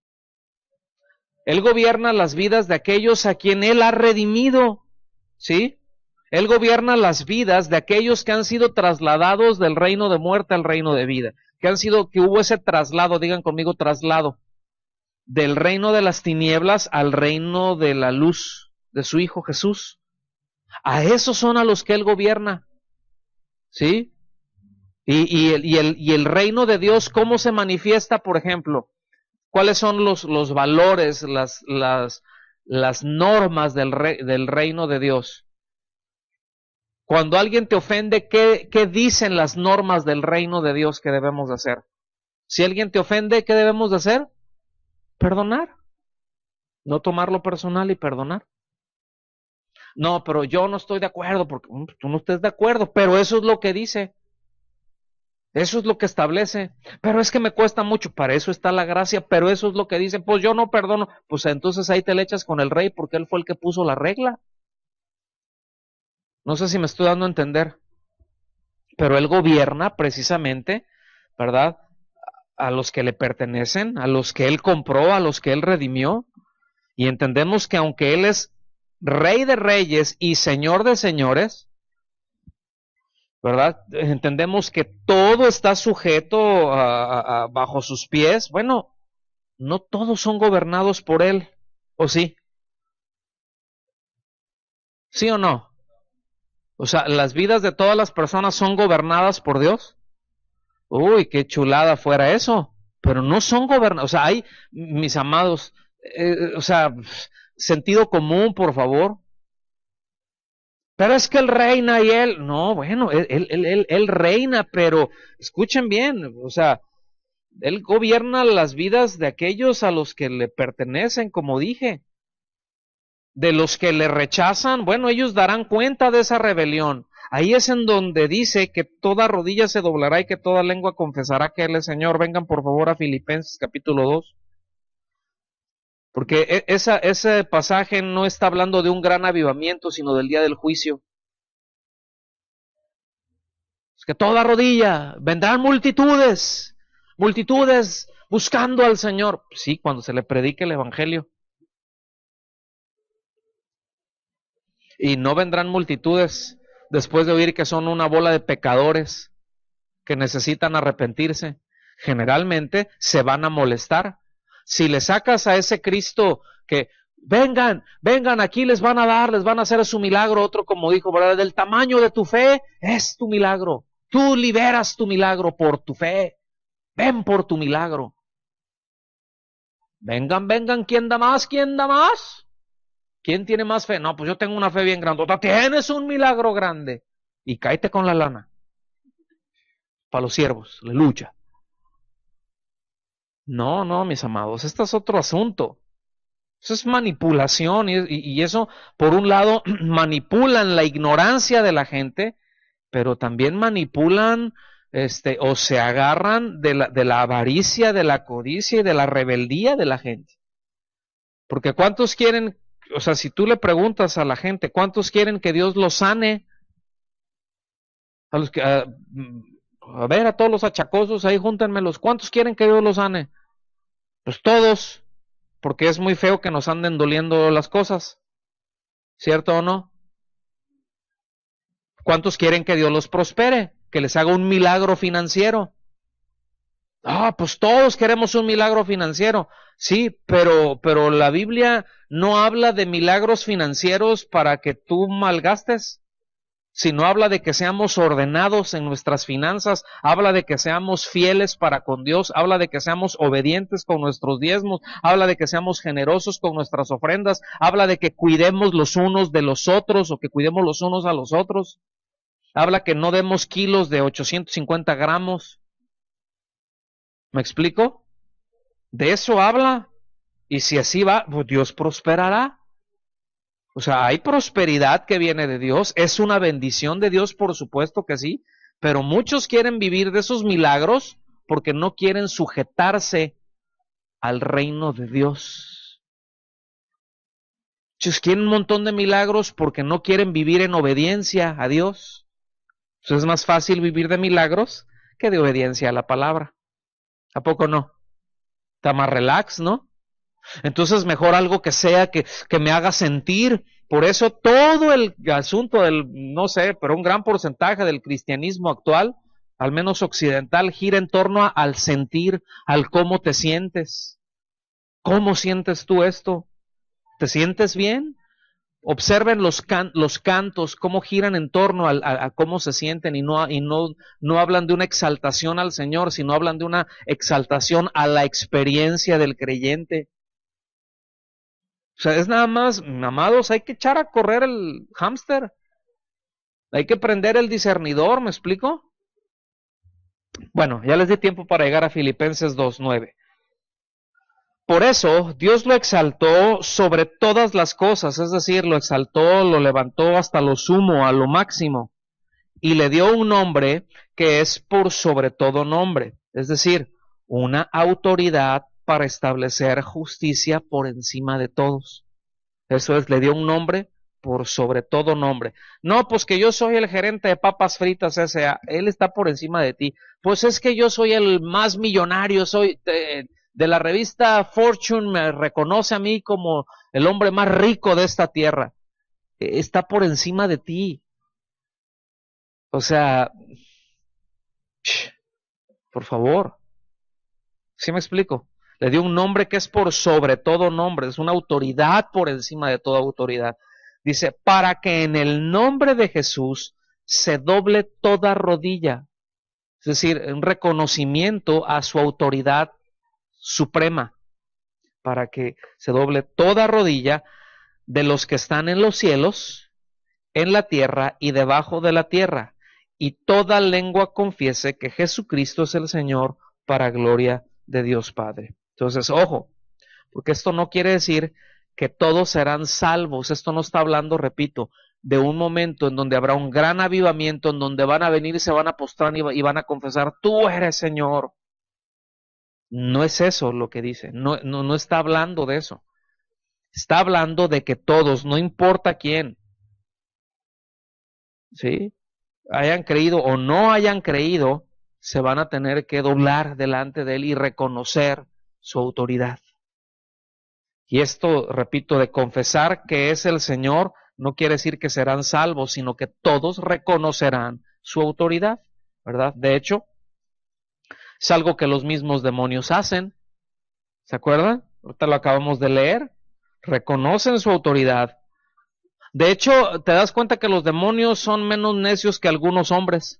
Él gobierna las vidas de aquellos a quien Él ha redimido. ¿Sí? Él gobierna las vidas de aquellos que han sido trasladados del reino de muerte al reino de vida. Que hubo ese traslado, digan conmigo traslado, del reino de las tinieblas al reino de la luz de su Hijo Jesús. A esos son a los que Él gobierna. ¿Sí? Y el reino de Dios, ¿cómo se manifiesta, por ejemplo? ¿Cuáles son los valores, las normas del reino de Dios? Cuando alguien te ofende, ¿qué dicen las normas del reino de Dios que debemos de hacer? Si alguien te ofende, ¿qué debemos de hacer? Perdonar. No tomarlo personal y perdonar. No, pero yo no estoy de acuerdo, porque tú no estés de acuerdo, pero eso es lo que dice. Eso es lo que establece. Pero es que me cuesta mucho, para eso está la gracia, pero eso es lo que dice. Pues yo no perdono. Pues entonces ahí te le echas con el rey porque él fue el que puso la regla. No sé si me estoy dando a entender. Pero él gobierna precisamente, ¿verdad? A los que le pertenecen, a los que él compró, a los que él redimió. Y entendemos que aunque él es rey de reyes y señor de señores, ¿verdad? Entendemos que todo está sujeto bajo sus pies. Bueno, no todos son gobernados por él, ¿o sí? ¿Sí o no? O sea, las vidas de todas las personas son gobernadas por Dios. Uy, qué chulada fuera eso. Pero no son gobernados. O sea, hay, mis amados, o sea, sentido común, por favor. Pero es que él reina y él, no, bueno, él reina, pero escuchen bien, o sea, él gobierna las vidas de aquellos a los que le pertenecen, como dije. De los que le rechazan, bueno, ellos darán cuenta de esa rebelión. Ahí es en donde dice que toda rodilla se doblará y que toda lengua confesará que Él es Señor. Vengan por favor a Filipenses capítulo 2. Porque ese pasaje no está hablando de un gran avivamiento, sino del día del juicio. Es que toda rodilla, vendrán multitudes, multitudes buscando al Señor. Sí, cuando se le predique el Evangelio. Y no vendrán multitudes después de oír que son una bola de pecadores que necesitan arrepentirse. Generalmente se van a molestar. Si le sacas a ese Cristo que vengan, vengan, aquí les van a dar, les van a hacer su milagro, otro como dijo, ¿verdad? Del tamaño de tu fe es tu milagro. Tú liberas tu milagro por tu fe. Ven por tu milagro. Vengan, vengan, ¿quién da más? ¿Quién da más? ¿Quién tiene más fe? No, pues yo tengo una fe bien grandota. Tienes un milagro grande. Y cáete con la lana. Para los siervos, aleluya. No, no, mis amados, este es otro asunto. Eso es manipulación y eso, por un lado, manipulan la ignorancia de la gente, pero también manipulan, o se agarran de la avaricia, de la codicia y de la rebeldía de la gente. Porque ¿cuántos quieren, o sea, si tú le preguntas a la gente, ¿cuántos quieren que Dios los sane? A los que, a ver, a todos los achacosos ahí, júntenmelos. ¿Cuántos quieren que Dios los sane? Pues todos, porque es muy feo que nos anden doliendo las cosas, ¿cierto o no? ¿Cuántos quieren que Dios los prospere? Que les haga un milagro financiero. Ah, pues todos queremos un milagro financiero. Sí, pero la Biblia no habla de milagros financieros para que tú malgastes, sino habla de que seamos ordenados en nuestras finanzas, habla de que seamos fieles para con Dios, habla de que seamos obedientes con nuestros diezmos, habla de que seamos generosos con nuestras ofrendas, habla de que cuidemos los unos de los otros o que cuidemos los unos a los otros, habla que no demos kilos de 850 gramos. ¿Me explico? De eso habla. Y si así va, pues Dios prosperará. O sea, hay prosperidad que viene de Dios, es una bendición de Dios, por supuesto que sí, pero muchos quieren vivir de esos milagros porque no quieren sujetarse al reino de Dios. Muchos quieren un montón de milagros porque no quieren vivir en obediencia a Dios. Entonces es más fácil vivir de milagros que de obediencia a la palabra. ¿A poco no? Está más relax, ¿no? Entonces mejor algo que sea que me haga sentir. Por eso todo el asunto del, no sé, pero un gran porcentaje del cristianismo actual, al menos occidental, gira en torno al sentir, al cómo te sientes. ¿Cómo sientes tú esto? ¿Te sientes bien? Observen los cantos, cómo giran en torno a cómo se sienten y no hablan de una exaltación al Señor, sino hablan de una exaltación a la experiencia del creyente. O sea, es nada más, amados, hay que echar a correr el hámster. Hay que prender el discernidor, ¿me explico? Bueno, ya les di tiempo para llegar a Filipenses 2:9. Por eso, Dios lo exaltó sobre todas las cosas, es decir, lo exaltó, lo levantó hasta lo sumo, a lo máximo, y le dio un nombre que es por sobre todo nombre, es decir, una autoridad para establecer justicia por encima de todos. Eso es, le dio un nombre por sobre todo nombre. No, pues que yo soy el gerente de papas fritas S.A. Él está por encima de ti. Pues es que yo soy el más millonario, soy de la revista Fortune, me reconoce a mí como el hombre más rico de esta tierra. Está por encima de ti. O sea, por favor. ¿Sí me explico? Le dio un nombre que es por sobre todo nombre, es una autoridad por encima de toda autoridad. Dice, para que en el nombre de Jesús se doble toda rodilla. Es decir, un reconocimiento a su autoridad suprema. Para que se doble toda rodilla de los que están en los cielos, en la tierra y debajo de la tierra. Y toda lengua confiese que Jesucristo es el Señor para gloria de Dios Padre. Entonces, ojo, porque esto no quiere decir que todos serán salvos. Esto no está hablando, repito, de un momento en donde habrá un gran avivamiento, en donde van a venir y se van a postrar y van a confesar, tú eres Señor. No es eso lo que dice, no está hablando de eso. Está hablando de que todos, no importa quién, ¿sí? Hayan creído o no hayan creído, se van a tener que doblar delante de Él y reconocer su autoridad. Y esto, repito, de confesar que es el Señor, no quiere decir que serán salvos, sino que todos reconocerán su autoridad, ¿verdad? De hecho, es algo que los mismos demonios hacen. ¿Se acuerdan? Ahorita lo acabamos de leer. Reconocen su autoridad. De hecho, te das cuenta que los demonios son menos necios que algunos hombres.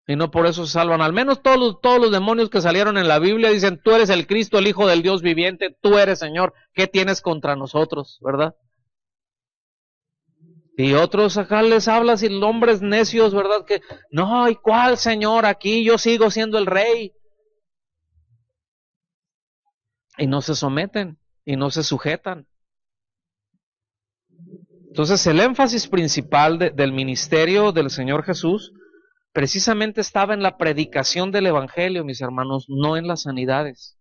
Y no por eso se salvan. Al menos todos los demonios que salieron en la Biblia dicen, tú eres el Cristo, el Hijo del Dios viviente, tú eres Señor, ¿qué tienes contra nosotros? ¿Verdad? Y otros acá les hablas y hombres necios, ¿verdad? Que, no, ¿y cuál Señor? Aquí yo sigo siendo el Rey. Y no se someten, y no se sujetan. Entonces el énfasis principal del ministerio del Señor Jesús precisamente estaba en la predicación del Evangelio, mis hermanos, no en las sanidades,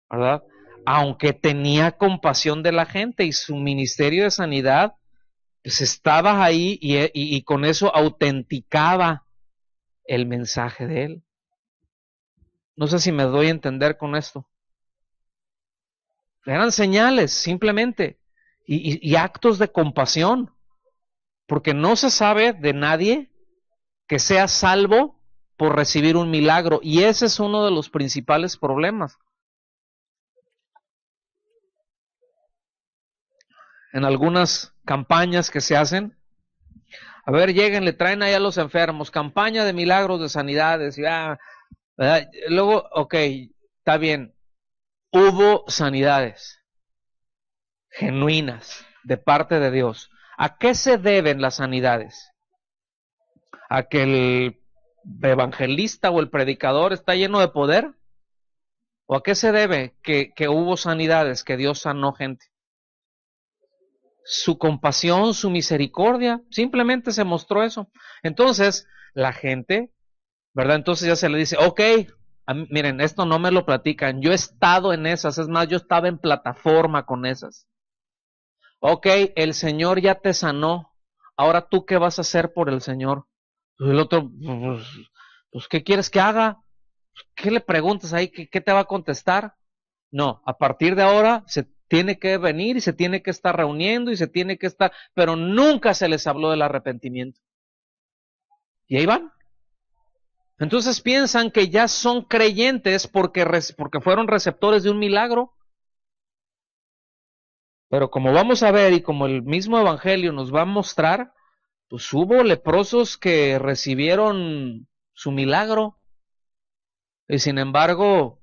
¿verdad? Aunque tenía compasión de la gente y su ministerio de sanidad, pues estaba ahí y con eso autenticaba el mensaje de Él. No sé si me doy a entender con esto. Eran señales, simplemente, y actos de compasión, porque no se sabe de nadie que sea salvo por recibir un milagro, y ese es uno de los principales problemas. En algunas campañas que se hacen, a ver, lleguen, le traen ahí a los enfermos, campaña de milagros, de sanidades, y luego, ok, está bien, hubo sanidades genuinas de parte de Dios. ¿A qué se deben las sanidades? ¿A que el evangelista o el predicador está lleno de poder? ¿O a qué se debe que hubo sanidades, que Dios sanó gente? Su compasión, su misericordia, simplemente se mostró eso. Entonces, la gente, ¿verdad? Entonces ya se le dice, ok, miren, esto no me lo platican, yo he estado en esas, es más, yo estaba en plataforma con esas. Ok, el Señor ya te sanó, ahora tú qué vas a hacer por el Señor. El otro, pues ¿qué quieres que haga? ¿Qué le preguntas ahí? ¿Qué te va a contestar? No, a partir de ahora se tiene que venir y se tiene que estar reuniendo y se tiene que estar, pero nunca se les habló del arrepentimiento. Y ahí van. Entonces piensan que ya son creyentes porque fueron receptores de un milagro. Pero como vamos a ver y como el mismo Evangelio nos va a mostrar, pues hubo leprosos que recibieron su milagro y sin embargo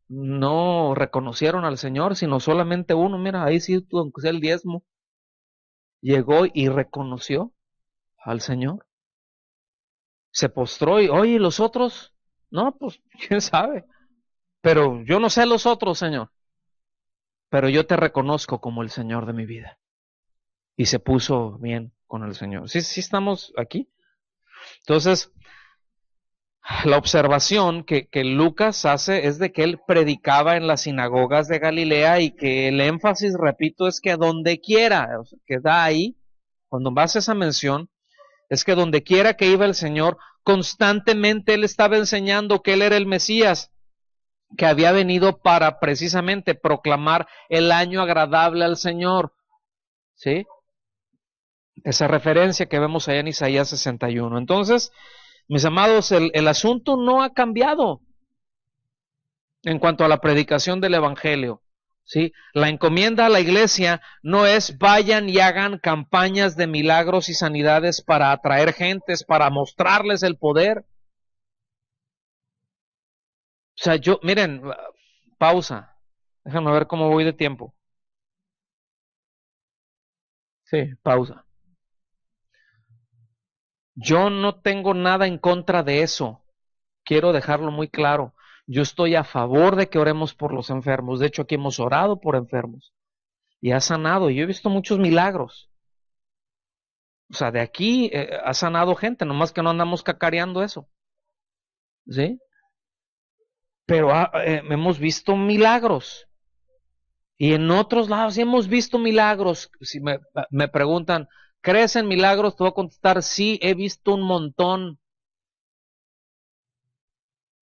no reconocieron al Señor, sino solamente uno. Mira, ahí sí, aunque sea el diezmo, llegó y reconoció al Señor. Se postró y, oye, ¿y los otros? No, pues, quién sabe. Pero yo no sé los otros, Señor. Pero yo te reconozco como el Señor de mi vida. Y se puso bien con el Señor. Sí estamos aquí. Entonces, la observación que Lucas hace es de que él predicaba en las sinagogas de Galilea y que el énfasis, repito, es que donde quiera, o sea, que da ahí, cuando hace esa mención, es que donde quiera que iba el Señor, constantemente él estaba enseñando que él era el Mesías, que había venido para precisamente proclamar el año agradable al Señor. ¿Sí? Esa referencia que vemos allá en Isaías 61. Entonces, mis amados, el asunto no ha cambiado en cuanto a la predicación del Evangelio. ¿Sí? La encomienda a la iglesia no es vayan y hagan campañas de milagros y sanidades para atraer gentes, para mostrarles el poder. O sea, miren, pausa. Déjame ver cómo voy de tiempo. Sí, pausa. Yo no tengo nada en contra de eso. Quiero dejarlo muy claro. Yo estoy a favor de que oremos por los enfermos. De hecho, aquí hemos orado por enfermos. Y ha sanado. Yo he visto muchos milagros. O sea, de aquí ha sanado gente, nomás que no andamos cacareando eso. ¿Sí? Pero hemos visto milagros. Y en otros lados sí hemos visto milagros. Si me preguntan, ¿crees en milagros? Te voy a contestar, sí, he visto un montón.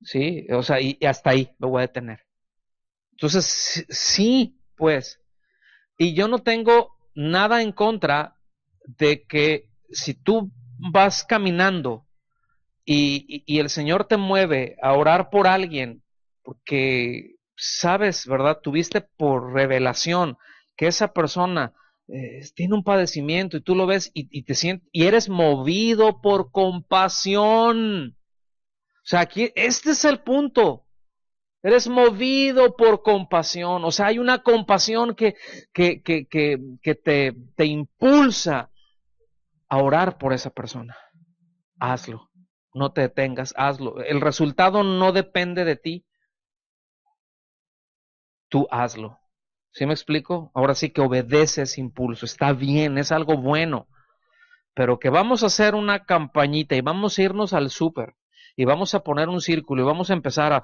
¿sí? O sea, y hasta ahí me voy a detener. Entonces, sí, pues, y yo no tengo nada en contra de que si tú vas caminando y el Señor te mueve a orar por alguien, porque sabes, ¿verdad? Tuviste por revelación que esa persona tiene un padecimiento y tú lo ves y te sientes y eres movido por compasión. O sea, aquí este es el punto. Eres movido por compasión. O sea, hay una compasión que te impulsa a orar por esa persona. Hazlo. No te detengas, hazlo. El resultado no depende de ti. Tú hazlo. ¿Sí me explico? Ahora sí que obedece ese impulso. Está bien, es algo bueno. Pero que vamos a hacer una campañita y vamos a irnos al súper y vamos a poner un círculo y vamos a empezar a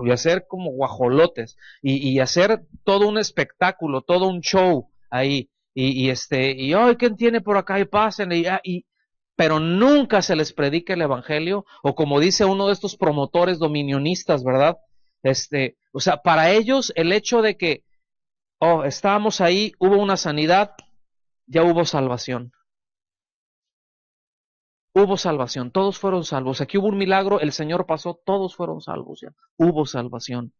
y hacer como guajolotes y hacer todo un espectáculo, todo un show ahí y ay, ¿quién tiene por acá? Y pasen pero nunca se les predica el evangelio o como dice uno de estos promotores dominionistas, ¿verdad? O sea, para ellos el hecho de que estábamos ahí, hubo una sanidad, ya hubo salvación. Hubo salvación, todos fueron salvos. Aquí hubo un milagro, el Señor pasó, todos fueron salvos ya. Hubo salvación.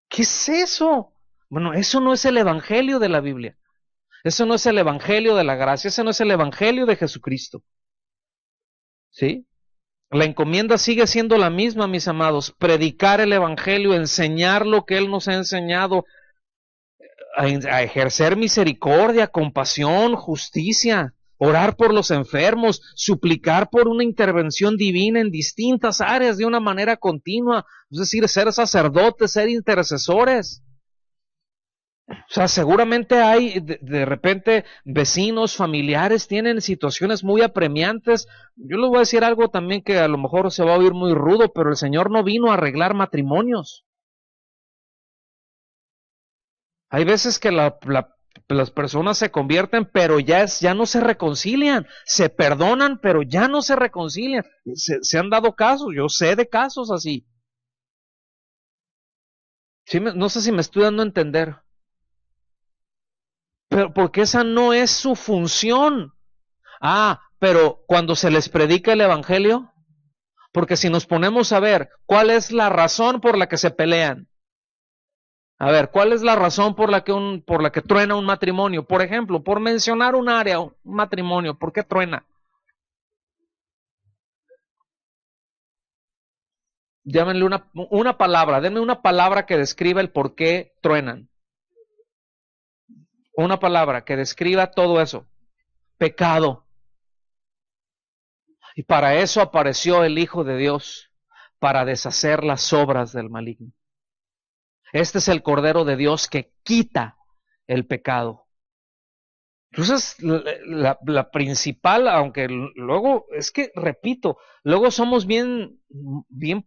¿Qué es eso? Bueno, eso no es el evangelio de la Biblia. Eso no es el evangelio de la gracia, ese no es el evangelio de Jesucristo. ¿Sí? La encomienda sigue siendo la misma, mis amados, predicar el evangelio, enseñar lo que Él nos ha enseñado, a ejercer misericordia, compasión, justicia, orar por los enfermos, suplicar por una intervención divina en distintas áreas de una manera continua, es decir, ser sacerdotes, ser intercesores. O sea, seguramente hay de repente vecinos, familiares, tienen situaciones muy apremiantes. Yo les voy a decir algo también que a lo mejor se va a oír muy rudo, pero el Señor no vino a arreglar matrimonios. Hay veces que las personas se convierten, pero ya no se reconcilian, se perdonan, pero ya no se reconcilian. Se han dado casos, yo sé de casos así. Sí, no sé si me estoy dando a entender, pero porque esa no es su función. Pero cuando se les predica el evangelio, porque si nos ponemos a ver cuál es la razón por la que se pelean, a ver, ¿cuál es la razón por la que truena un matrimonio? Por ejemplo, por mencionar un área, un matrimonio, ¿por qué truena? Llámenle una palabra, denme una palabra que describa el por qué truenan. Una palabra que describa todo eso. Pecado. Y para eso apareció el Hijo de Dios, para deshacer las obras del maligno. Este es el Cordero de Dios que quita el pecado. Entonces, la principal, aunque luego, es que, repito, luego somos bien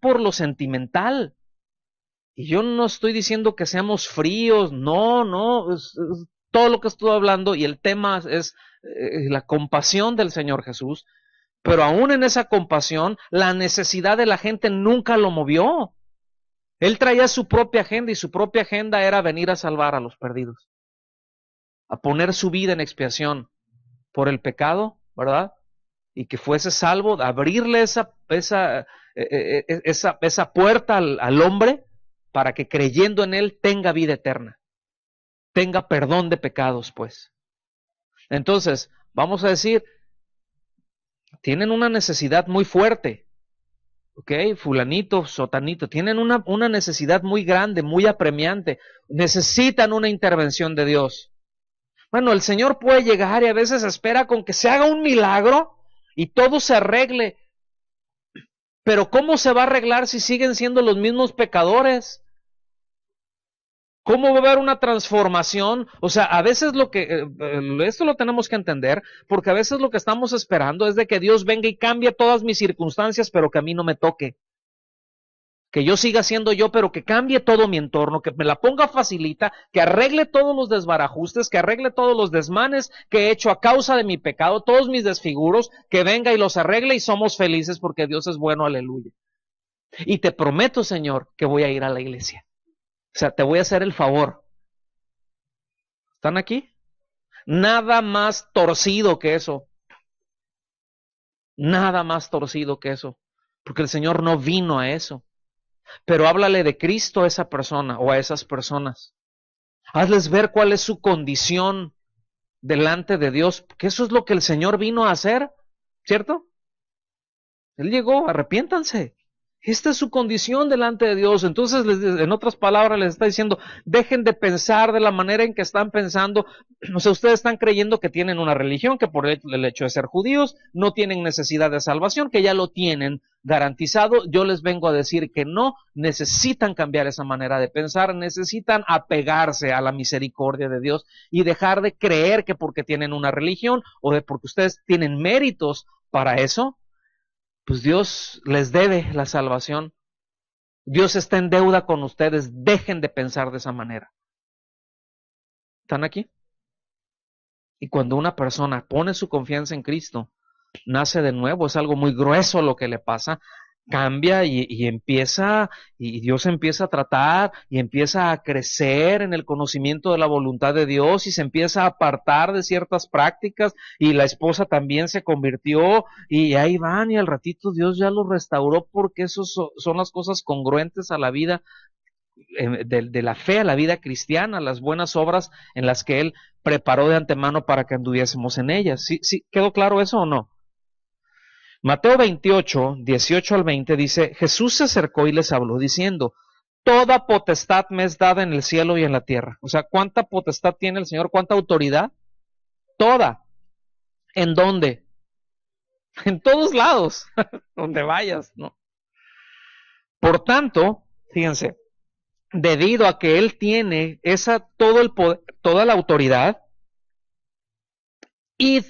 por lo sentimental. Y yo no estoy diciendo que seamos fríos, no, es todo lo que estoy hablando y el tema es la compasión del Señor Jesús, pero aún en esa compasión, la necesidad de la gente nunca lo movió. Él traía su propia agenda y su propia agenda era venir a salvar a los perdidos, a poner su vida en expiación por el pecado, ¿verdad? Y que fuese salvo, abrirle esa puerta al hombre para que creyendo en él tenga vida eterna, tenga perdón de pecados, pues. Entonces, vamos a decir, tienen una necesidad muy fuerte, ¿ok? Fulanito, sotanito, tienen una necesidad muy grande, muy apremiante, necesitan una intervención de Dios. Bueno, el Señor puede llegar y a veces espera con que se haga un milagro y todo se arregle. Pero ¿cómo se va a arreglar si siguen siendo los mismos pecadores? ¿Cómo va a haber una transformación? O sea, a veces esto lo tenemos que entender, porque a veces lo que estamos esperando es de que Dios venga y cambie todas mis circunstancias, pero que a mí no me toque. Que yo siga siendo yo, pero que cambie todo mi entorno, que me la ponga facilita, que arregle todos los desbarajustes, que arregle todos los desmanes que he hecho a causa de mi pecado, todos mis desfiguros, que venga y los arregle y somos felices porque Dios es bueno, aleluya. Y te prometo, Señor, que voy a ir a la iglesia. O sea, te voy a hacer el favor. ¿Están aquí? Nada más torcido que eso. Nada más torcido que eso. Porque el Señor no vino a eso. Pero háblale de Cristo a esa persona o a esas personas. Hazles ver cuál es su condición delante de Dios, que eso es lo que el Señor vino a hacer, ¿cierto? Él llegó, arrepiéntanse. Esta es su condición delante de Dios. Entonces, en otras palabras, les está diciendo, dejen de pensar de la manera en que están pensando. O sea, ustedes están creyendo que tienen una religión, que por el hecho de ser judíos no tienen necesidad de salvación, que ya lo tienen garantizado. Yo les vengo a decir que no, necesitan cambiar esa manera de pensar, necesitan apegarse a la misericordia de Dios y dejar de creer que porque tienen una religión o de porque ustedes tienen méritos para eso, pues Dios les debe la salvación. Dios está en deuda con ustedes. Dejen de pensar de esa manera. ¿Están aquí? Y cuando una persona pone su confianza en Cristo, nace de nuevo, es algo muy grueso lo que le pasa, cambia y empieza, y Dios empieza a tratar y empieza a crecer en el conocimiento de la voluntad de Dios y se empieza a apartar de ciertas prácticas y la esposa también se convirtió y ahí van y al ratito Dios ya lo restauró porque esos son las cosas congruentes a la vida de la fe, a la vida cristiana, las buenas obras en las que Él preparó de antemano para que anduviésemos en ellas. ¿Sí, sí, quedó claro eso o no? Mateo 28, 18 al 20 dice, Jesús se acercó y les habló diciendo, toda potestad me es dada en el cielo y en la tierra. O sea, ¿cuánta potestad tiene el Señor? ¿Cuánta autoridad? Toda. ¿En dónde? En todos lados, donde vayas, ¿no? Por tanto, fíjense, debido a que Él tiene todo el poder, toda la autoridad, id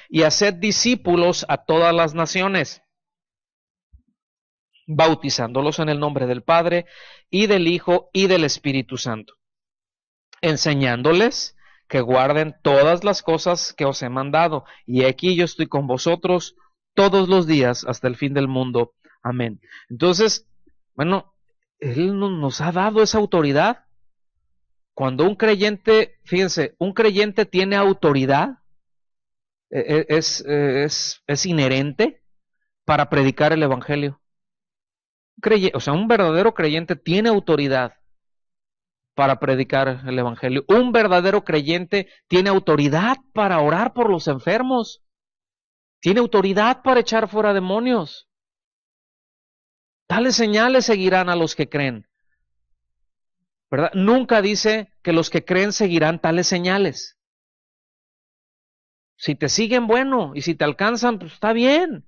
y haced discípulos a todas las naciones, bautizándolos en el nombre del Padre y del Hijo y del Espíritu Santo, enseñándoles que guarden todas las cosas que os he mandado, y aquí yo estoy con vosotros todos los días hasta el fin del mundo. Amén. Entonces, bueno, Él nos ha dado esa autoridad. Cuando un creyente, fíjense, un creyente tiene autoridad, es inherente para predicar el Evangelio. O sea, un verdadero creyente tiene autoridad para predicar el Evangelio. Un verdadero creyente tiene autoridad para orar por los enfermos. Tiene autoridad para echar fuera demonios. Tales señales seguirán a los que creen. ¿Verdad? Nunca dice que los que creen seguirán tales señales. Si te siguen, bueno, y si te alcanzan, pues está bien.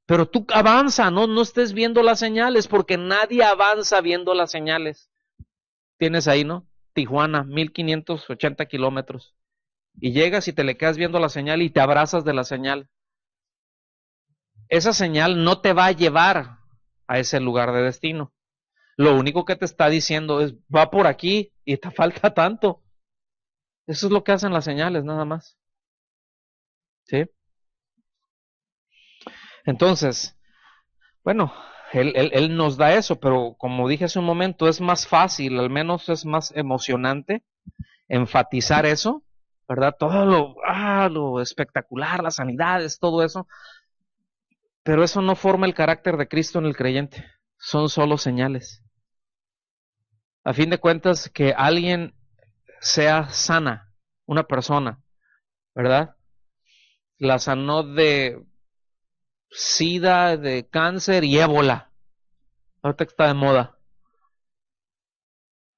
Pero tú avanza, no estés viendo las señales, porque nadie avanza viendo las señales. Tienes ahí, ¿no? Tijuana, 1580 kilómetros. Y llegas y te le quedas viendo la señal y te abrazas de la señal. Esa señal no te va a llevar a ese lugar de destino. Lo único que te está diciendo es, va por aquí y te falta tanto. Eso es lo que hacen las señales, nada más. ¿Sí? Entonces, bueno, él nos da eso, pero como dije hace un momento, es más fácil, al menos es más emocionante enfatizar eso, ¿verdad? Todo lo espectacular, las sanidades, todo eso, pero eso no forma el carácter de Cristo en el creyente, son solo señales. A fin de cuentas, que alguien sea sana, una persona, ¿verdad? La sanó de SIDA, de cáncer y ébola. Ahorita que está de moda.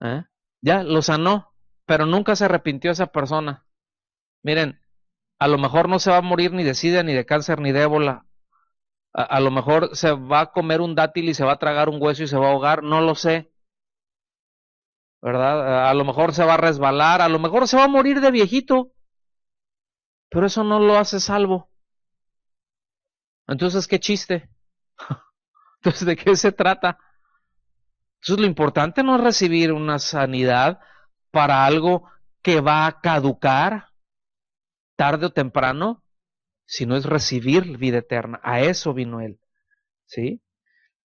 ¿Eh? Ya lo sanó, pero nunca se arrepintió esa persona. Miren, a lo mejor no se va a morir ni de SIDA, ni de cáncer, ni de ébola. A lo mejor se va a comer un dátil y se va a tragar un hueso y se va a ahogar, no lo sé, ¿verdad? A lo mejor se va a resbalar, a lo mejor se va a morir de viejito, pero eso no lo hace salvo. Entonces, ¿qué chiste? Entonces, ¿de qué se trata? Entonces, lo importante no es recibir una sanidad para algo que va a caducar tarde o temprano, sino es recibir vida eterna. A eso vino Él, ¿sí?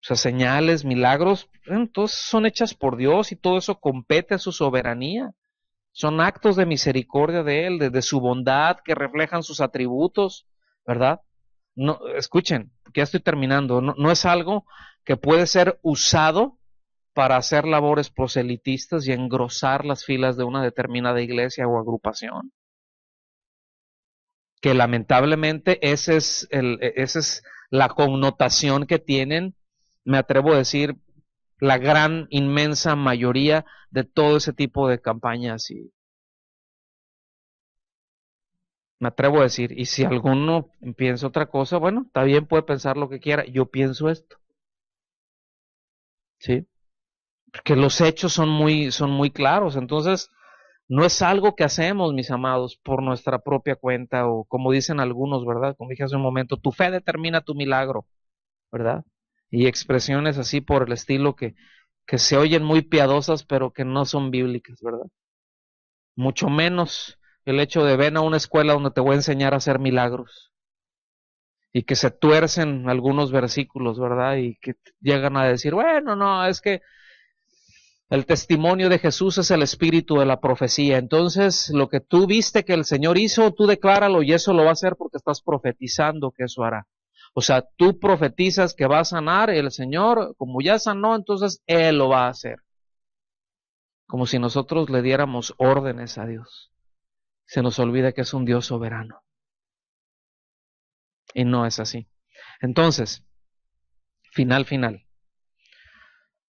sea, señales, milagros, bueno, todas son hechas por Dios y todo eso compete a su soberanía. Son actos de misericordia de Él, de su bondad, que reflejan sus atributos, ¿verdad? No, escuchen, que ya estoy terminando, no es algo que puede ser usado para hacer labores proselitistas y engrosar las filas de una determinada iglesia o agrupación. Que lamentablemente esa es la connotación que tienen, me atrevo a decir, la gran, inmensa mayoría de todo ese tipo de campañas. Y me atrevo a decir, y si alguno piensa otra cosa, bueno, está bien, puede pensar lo que quiera, yo pienso esto, ¿sí? Porque los hechos son muy claros, entonces no es algo que hacemos, mis amados, por nuestra propia cuenta, o como dicen algunos, ¿verdad? Como dije hace un momento, tu fe determina tu milagro, ¿verdad? Y expresiones así por el estilo que se oyen muy piadosas, pero que no son bíblicas, ¿verdad? Mucho menos el hecho de ven a una escuela donde te voy a enseñar a hacer milagros y que se tuercen algunos versículos, ¿verdad? Y que llegan a decir, bueno, no, es que el testimonio de Jesús es el espíritu de la profecía. Entonces, lo que tú viste que el Señor hizo, tú decláralo y eso lo va a hacer porque estás profetizando que eso hará. O sea, tú profetizas que va a sanar el Señor, como ya sanó, entonces Él lo va a hacer. Como si nosotros le diéramos órdenes a Dios. Se nos olvida que es un Dios soberano. Y no es así. Entonces, final.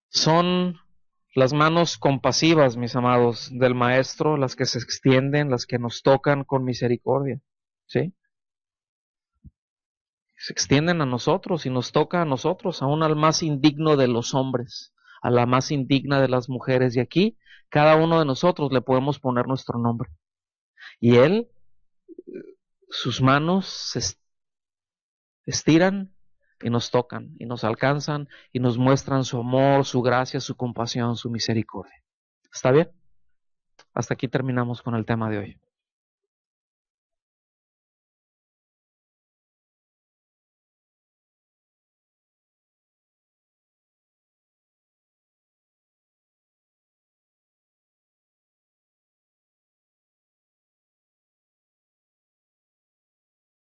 Son las manos compasivas, mis amados, del Maestro, las que se extienden, las que nos tocan con misericordia, ¿sí? Se extienden a nosotros y nos toca a nosotros, aún al más indigno de los hombres, a la más indigna de las mujeres. Y aquí, cada uno de nosotros le podemos poner nuestro nombre. Y Él, sus manos se estiran y nos tocan y nos alcanzan y nos muestran su amor, su gracia, su compasión, su misericordia. ¿Está bien? Hasta aquí terminamos con el tema de hoy.